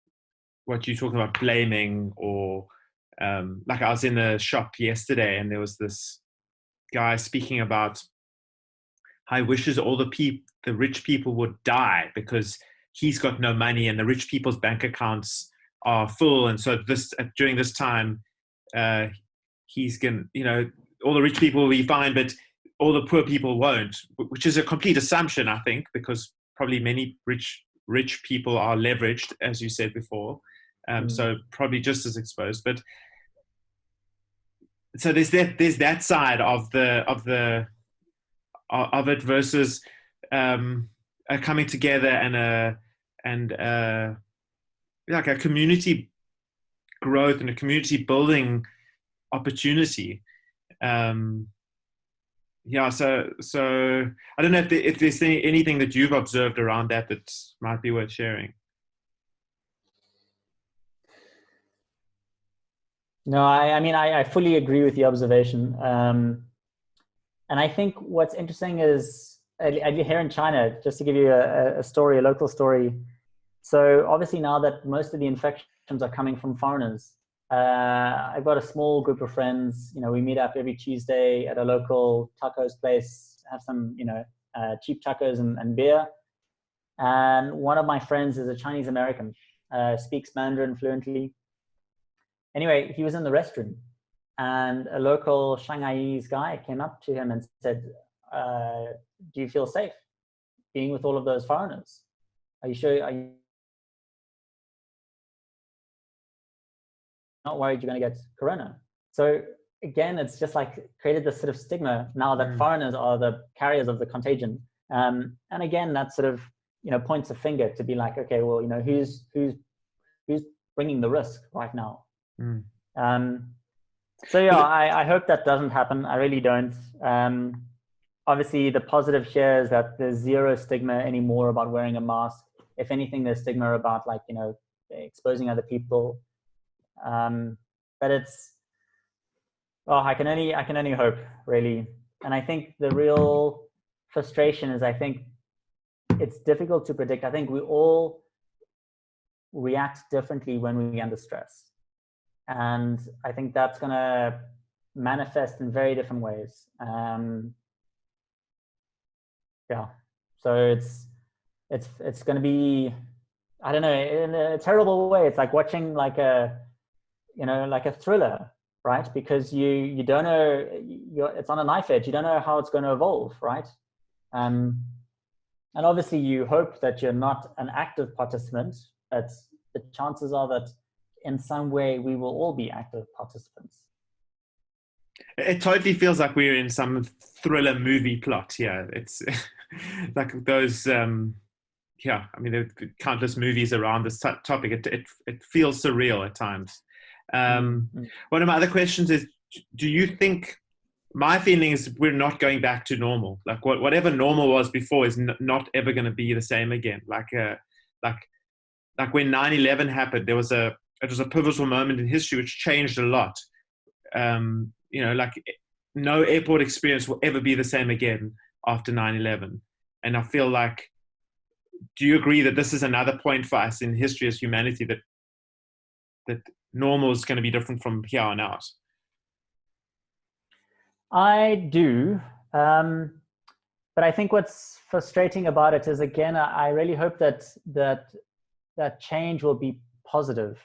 what you're talking about, blaming, or like I was in the shop yesterday and there was this guy speaking about how he wishes all the rich people would die because he's got no money and the rich people's bank accounts are full. And so during this time, he's going to, all the rich people will be fine, but all the poor people won't, which is a complete assumption, I think, because probably many rich people are leveraged, as you said before. So probably just as exposed. But so there's that side of it versus coming together and like a community growth and a community building opportunity. Yeah, so I don't know if there's anything that you've observed around that might be worth sharing. No, I mean, I fully agree with the observation. And I think what's interesting is here in China, just to give you a story, a local story. So obviously now that most of the infections are coming from foreigners, I've got a small group of friends. We meet up every Tuesday at a local tacos place, have some, cheap tacos and beer. And one of my friends is a Chinese American, speaks Mandarin fluently. Anyway, he was in the restroom, and a local Shanghainese guy came up to him and said, do you feel safe being with all of those foreigners? Are you sure? Are you not worried you're going to get corona? So again, it's just like created this sort of stigma now that foreigners are the carriers of the contagion. And again, that sort of, points a finger to be like, okay, well, who's bringing the risk right now? So yeah, I hope that doesn't happen. I really don't. Obviously, the positive here is that there's zero stigma anymore about wearing a mask. If anything, there's stigma about exposing other people. But I can only hope, really. And I think the real frustration is, I think it's difficult to predict. I think we all react differently when we're under stress. And I think that's going to manifest in very different ways. Yeah. So it's going to be, I don't know, in a terrible way. It's like watching like a thriller, right? Because you don't know, it's on a knife edge. You don't know how it's going to evolve, right? And obviously you hope that you're not an active participant, but the chances are that in some way we will all be active participants. It totally feels like we're in some thriller movie plot. Yeah, it's like those. Yeah, I mean, there are countless movies around this topic. It feels surreal at times. One of my other questions is: do you think? My feeling is we're not going back to normal. Like whatever normal was before is not ever going to be the same again. Like when 9/11 happened, it was a pivotal moment in history which changed a lot. Like no airport experience will ever be the same again after 9/11. And I feel like, do you agree that this is another point for us in history as humanity, that normal is going to be different from here on out? I do. But I think what's frustrating about it is, again, I really hope that change will be positive.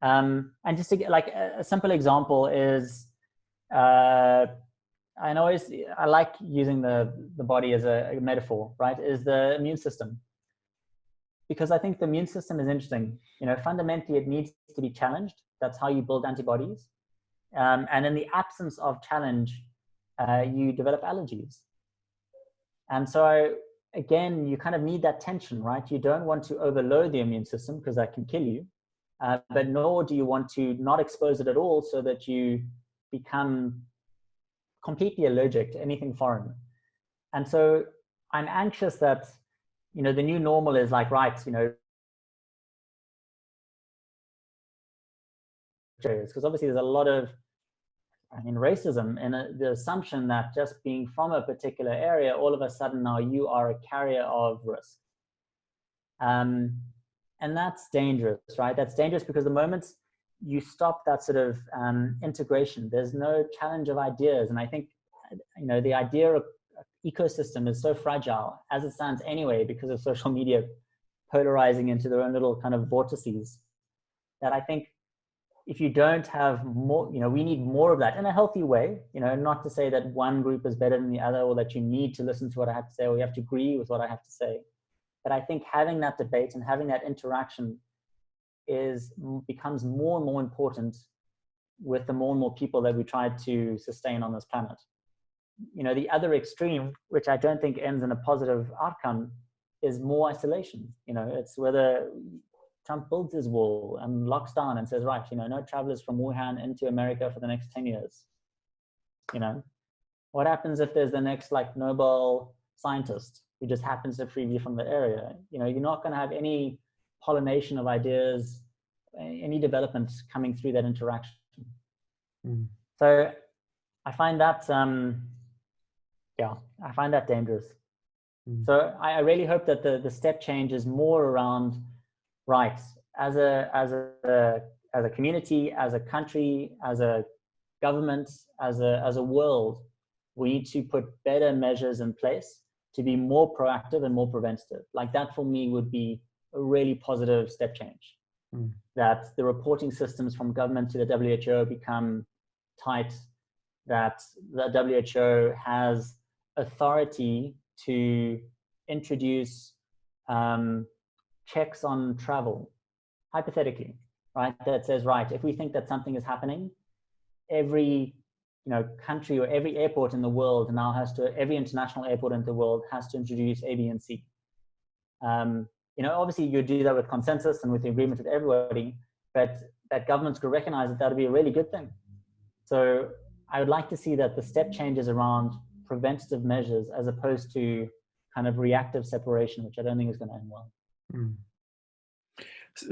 And just to get like a simple example is, I like using the body as a metaphor, right? Is the immune system. Because I think the immune system is interesting. Fundamentally it needs to be challenged. That's how you build antibodies. And in the absence of challenge, you develop allergies. And so again, you kind of need that tension, right? You don't want to overload the immune system because that can kill you, but nor do you want to not expose it at all so that you become completely allergic to anything foreign. And so I'm anxious that, the new normal is like, right, because obviously there's a lot of racism and the assumption that just being from a particular area, all of a sudden now you are a carrier of risk. And that's dangerous, right? That's dangerous because the moment you stop that sort of integration, there's no challenge of ideas. And I think, the idea of ecosystem is so fragile as it stands anyway, because of social media polarizing into their own little kind of vortices, that I think if you don't have more, we need more of that in a healthy way, not to say that one group is better than the other, or that you need to listen to what I have to say, or you have to agree with what I have to say. But I think having that debate and having that interaction becomes more and more important with the more and more people that we try to sustain on this planet. The other extreme, which I don't think ends in a positive outcome, is more isolation. It's whether Trump builds his wall and locks down and says, right, no travelers from Wuhan into America for the next 10 years. What happens if there's the next Nobel scientist who just happens to freebie from the area? You're not going to have any pollination of ideas, any development coming through that interaction. Mm. So I find that, I find that dangerous. Mm. So I really hope that the step change is more around, right, as a community, as a country, as a government, as a world, we need to put better measures in place to be more proactive and more preventative. That for me would be a really positive step change. Mm. That the reporting systems from government to the WHO become tight, that the WHO has authority to introduce checks on travel, hypothetically, right? That says, right, if we think that something is happening, every country or every airport in the world now every international airport in the world has to introduce A, B, and C. Obviously you do that with consensus and with the agreement with everybody, but that governments could recognize that would be a really good thing. So I would like to see that the step changes around preventative measures as opposed to kind of reactive separation, which I don't think is going to end well. Mm.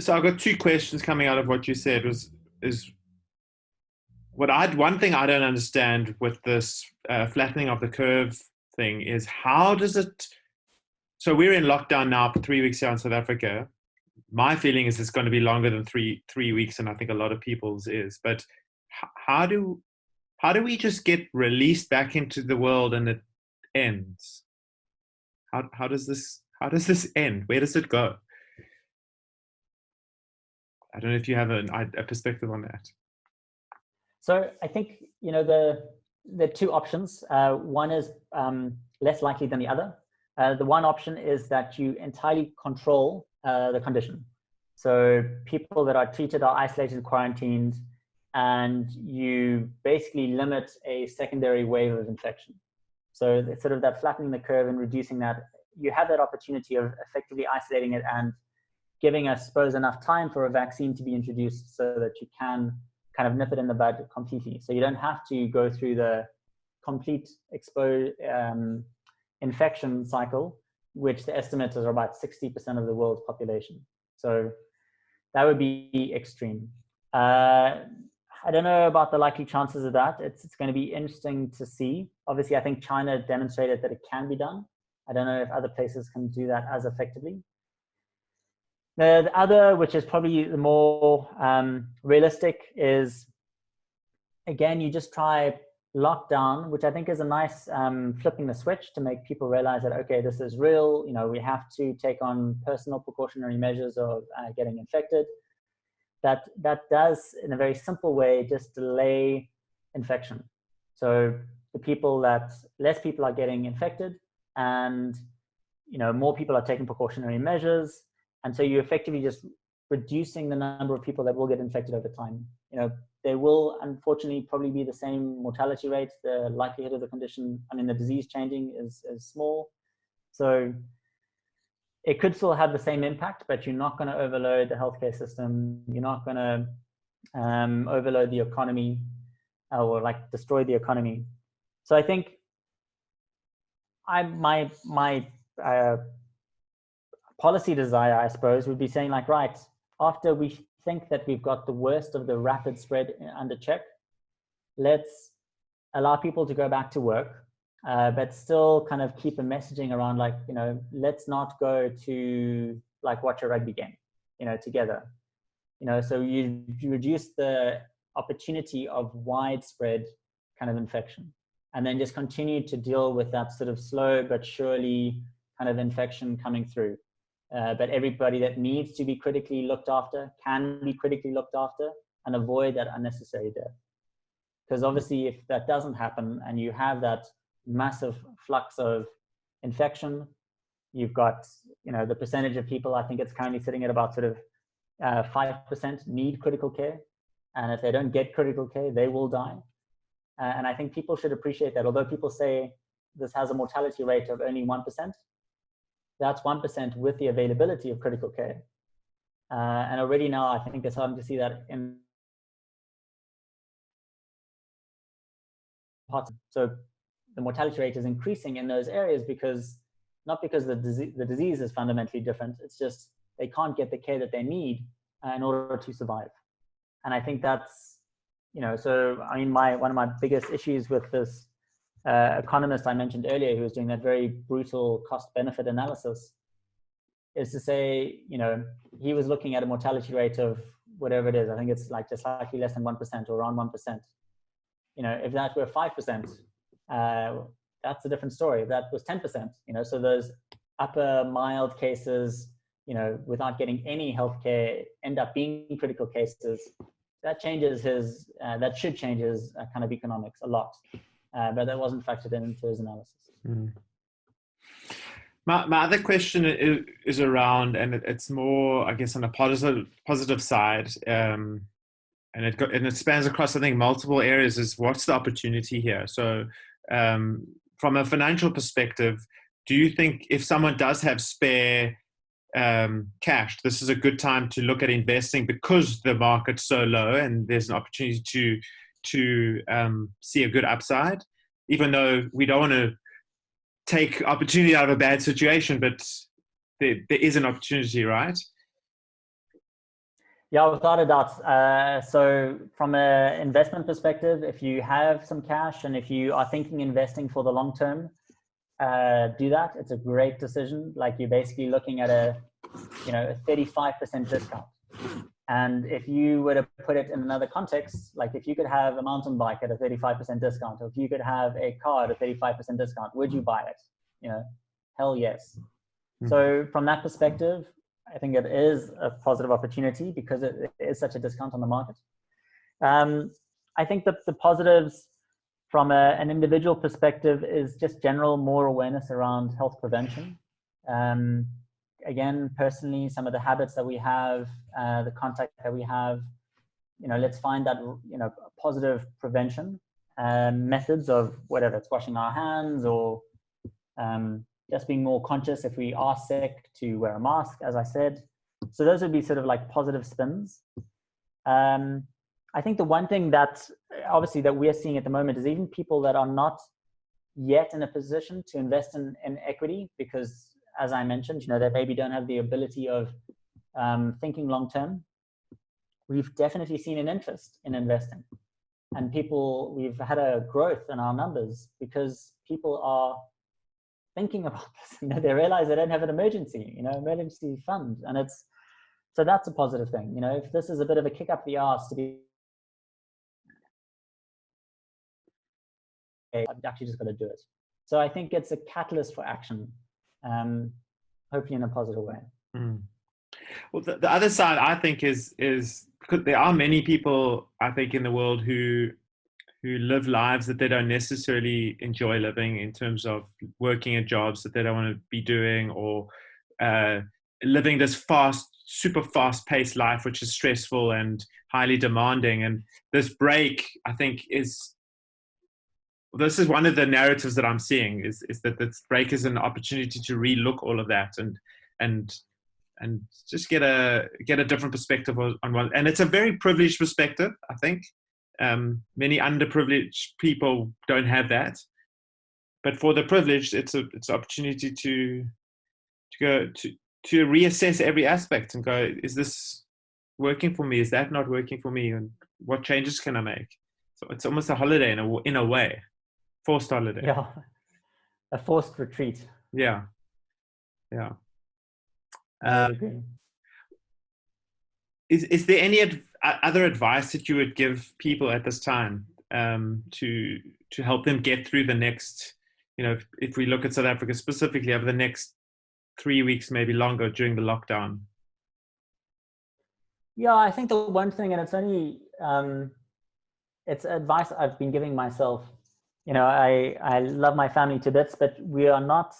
So I've got two questions coming out of what you said. One thing I don't understand with this flattening of the curve thing is how does it, so we're in lockdown now for 3 weeks here in South Africa. My feeling is it's going to be longer than three weeks, and I think a lot of people's is, but how do we just get released back into the world and it ends? How does this end? Where does it go? I don't know if you have a perspective on that. So I think, the two options. One is less likely than the other. The one option is that you entirely control the condition. So people that are treated are isolated, quarantined, and you basically limit a secondary wave of infection. So it's sort of that flattening the curve and reducing that. You have that opportunity of effectively isolating it and giving, I suppose, enough time for a vaccine to be introduced so that you can kind of nip it in the bud completely. So you don't have to go through the complete infection cycle, which the estimates are about 60% of the world's population. So that would be extreme. I don't know about the likely chances of that. It's going to be interesting to see. Obviously, I think China demonstrated that it can be done. I don't know if other places can do that as effectively. The other, which is probably the more realistic, is, again, you just try lockdown, which I think is a nice flipping the switch to make people realize that, okay, this is real. We have to take on personal precautionary measures of getting infected. That does, in a very simple way, just delay infection. So less people are getting infected, and more people are taking precautionary measures. And so you're effectively just reducing the number of people that will get infected over time. There will unfortunately probably be the same mortality rate. The likelihood of the condition, the disease changing is small. So it could still have the same impact, but you're not going to overload the healthcare system. You're not going to overload the economy or destroy the economy. So I think my policy desire, I suppose, would be saying right, after we think that we've got the worst of the rapid spread under check, let's allow people to go back to work, but still kind of keep a messaging around let's not go to watch a rugby game, together. So you reduce the opportunity of widespread kind of infection, and then just continue to deal with that sort of slow but surely kind of infection coming through. But everybody that needs to be critically looked after can be critically looked after and avoid that unnecessary death. Because obviously if that doesn't happen and you have that massive flux of infection, you've got, the percentage of people, I think it's currently sitting at about sort of 5% need critical care. And if they don't get critical care, they will die. And I think people should appreciate that. Although people say this has a mortality rate of only 1%, that's 1% with the availability of critical care. And already now, I think they're starting to see that in parts. So the mortality rate is increasing in those areas because, not because the disease is fundamentally different, it's just they can't get the care that they need in order to survive. And I think that's, so I mean, one of my biggest issues with this economist I mentioned earlier, who was doing that very brutal cost-benefit analysis, is to say, he was looking at a mortality rate of whatever it is. I think it's like just slightly less than 1% or around 1%. If that were 5%, that's a different story. If that was 10%, so those upper mild cases, without getting any healthcare, end up being critical cases. That changes that should change his kind of economics a lot. But that wasn't factored into his analysis. Mm. My other question is around, and it's more, I guess, on a positive side, and it spans across, I think, multiple areas. Is what's the opportunity here? So, from a financial perspective, do you think if someone does have spare cash, this is a good time to look at investing because the market's so low and there's an opportunity to see a good upside, even though we don't want to take opportunity out of a bad situation, but there is an opportunity, right? Yeah, without a doubt. So from an investment perspective, if you have some cash and if you are thinking investing for the long term, do that. It's a great decision. Like, you're basically looking at a 35% discount. And if you were to put it in another context, like if you could have a mountain bike at a 35% discount, or if you could have a car at a 35% discount, would you buy it? Hell yes. Mm-hmm. So from that perspective, I think it is a positive opportunity because it is such a discount on the market. I think that the positives from an individual perspective is just general more awareness around health prevention. Again, personally, some of the habits that we have, the contact that we have, let's find that, positive prevention methods of whatever, it's washing our hands or just being more conscious if we are sick to wear a mask, as I said. So those would be sort of like positive spins. I think the one thing that obviously that we're seeing at the moment is even people that are not yet in a position to invest in equity, because as I mentioned, they maybe don't have the ability of thinking long term. We've definitely seen an interest in investing, and we've had a growth in our numbers because people are thinking about this. They realize they don't have an emergency fund, and so that's a positive thing. If this is a bit of a kick up the arse to be, I've actually just got to do it. So I think it's a catalyst for action, hopefully in a positive way. Mm. Well, the other side, I think, is because there are many people, I think, in the world who live lives that they don't necessarily enjoy living, in terms of working at jobs that they don't want to be doing, or living this super fast-paced life, which is stressful and highly demanding. And this break, I think, this is one of the narratives that I'm seeing, is that this break is an opportunity to relook all of that and just get a different perspective on one. And it's a very privileged perspective, I think. Many underprivileged people don't have that, but for the privileged, it's an opportunity to go to reassess every aspect and go, is this working for me? Is that not working for me? And what changes can I make? So it's almost a holiday in a way, forced holiday. Yeah, a forced retreat. Yeah. I agree. Is there any other advice that you would give people at this time to help them get through the next, if we look at South Africa specifically, over the next 3 weeks, maybe longer, during the lockdown? Yeah, I think the one thing, and it's only, it's advice I've been giving myself. I love my family to bits, but we are not,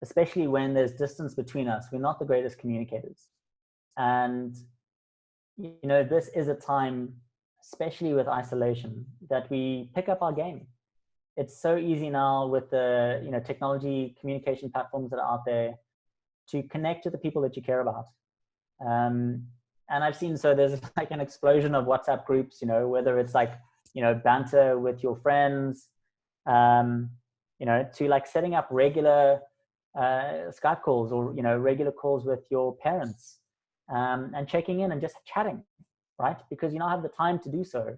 especially when there's distance between us, we're not the greatest communicators. And this is a time, especially with isolation, that we pick up our game. It's so easy now with the technology communication platforms that are out there to connect to the people that you care about. And I've seen, so there's like an explosion of WhatsApp groups, whether it's like, banter with your friends, to like setting up regular Skype calls, or, regular calls with your parents, and checking in and just chatting, right? Because you don't have the time to do so.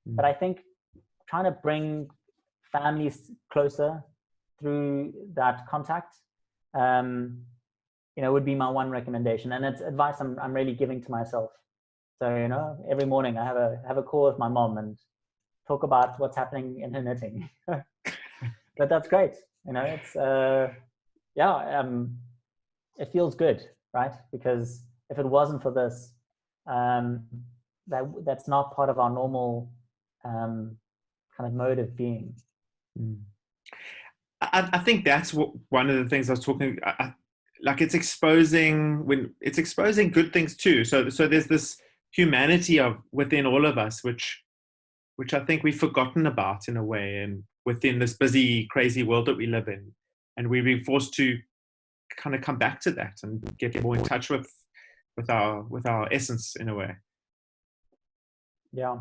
But I think trying to bring families closer through that contact, would be my one recommendation. And it's advice I'm really giving to myself. So, every morning I have a call with my mom and talk about what's happening in her knitting. But that's great. It's, it feels good, right? Because if it wasn't for this, that's not part of our normal kind of mode of being. I think that's one of the things I was talking. Like it's exposing good things too. So there's this humanity within all of us, which I think we've forgotten about in a way, and within this busy, crazy world that we live in, and we've been forced to kind of come back to that and get more in touch with our essence in a way. Yeah.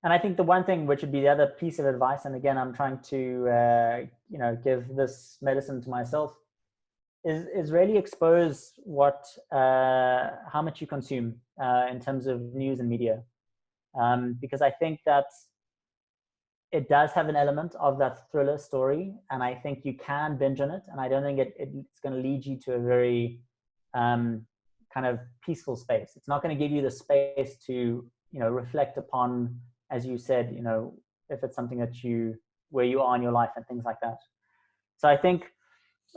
And I think the one thing which would be the other piece of advice, and again, I'm trying to, give this medicine to myself, is really expose how much you consume in terms of news and media. Because I think that it does have an element of that thriller story, and I think you can binge on it. And I don't think it's going to lead you to a very kind of peaceful space. It's not going to give you the space to, reflect upon, as you said, if it's something where you are in your life and things like that. So I think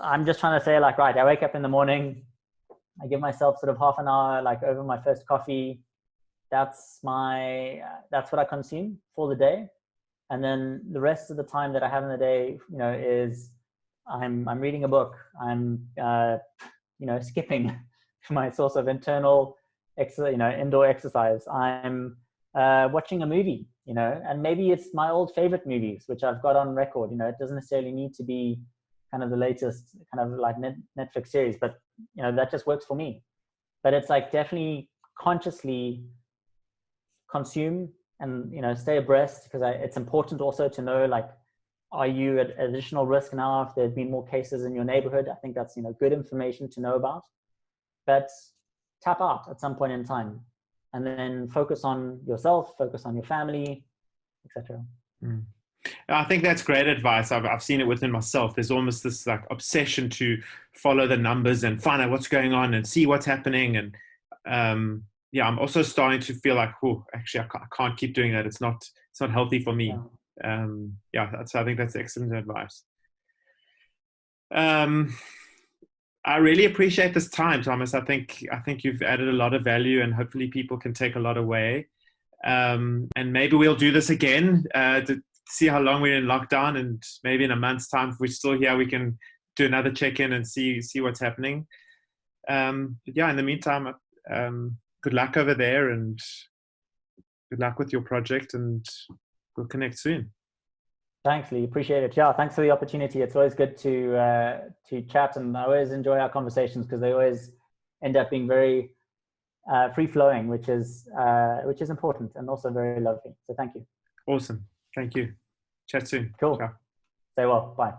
I'm just trying to say, like, right, I wake up in the morning, I give myself sort of half an hour, like over my first coffee. That's what I consume for the day. And then the rest of the time that I have in the day, is I'm reading a book. I'm, skipping my source of internal indoor exercise. I'm watching a movie, and maybe it's my old favorite movies, which I've got on record. It doesn't necessarily need to be kind of the latest kind of like Netflix series, but, that just works for me. But it's like definitely consciously consume and, stay abreast, because it's important also to know, like, are you at additional risk now if there's been more cases in your neighborhood? I think that's, good information to know about. But tap out at some point in time, and then focus on yourself, focus on your family, etc. I think that's great advice. I've seen it within myself. There's almost this like obsession to follow the numbers and find out what's going on and see what's happening. And I'm also starting to feel like, actually, I can't keep doing that. It's not healthy for me. I think that's excellent advice. I really appreciate this time, Thomas. I think you've added a lot of value, and hopefully people can take a lot away. And maybe we'll do this again to see how long we're in lockdown, and maybe in a month's time, if we're still here, we can do another check-in and see what's happening. In the meantime, good luck over there, and good luck with your project, and we'll connect soon. Thanks, Lee. Appreciate it. Yeah, thanks for the opportunity. It's always good to chat, and I always enjoy our conversations because they always end up being very free-flowing, which is important and also very lovely. So thank you. Awesome. Thank you. Chat soon. Cool. Ciao. Stay well. Bye.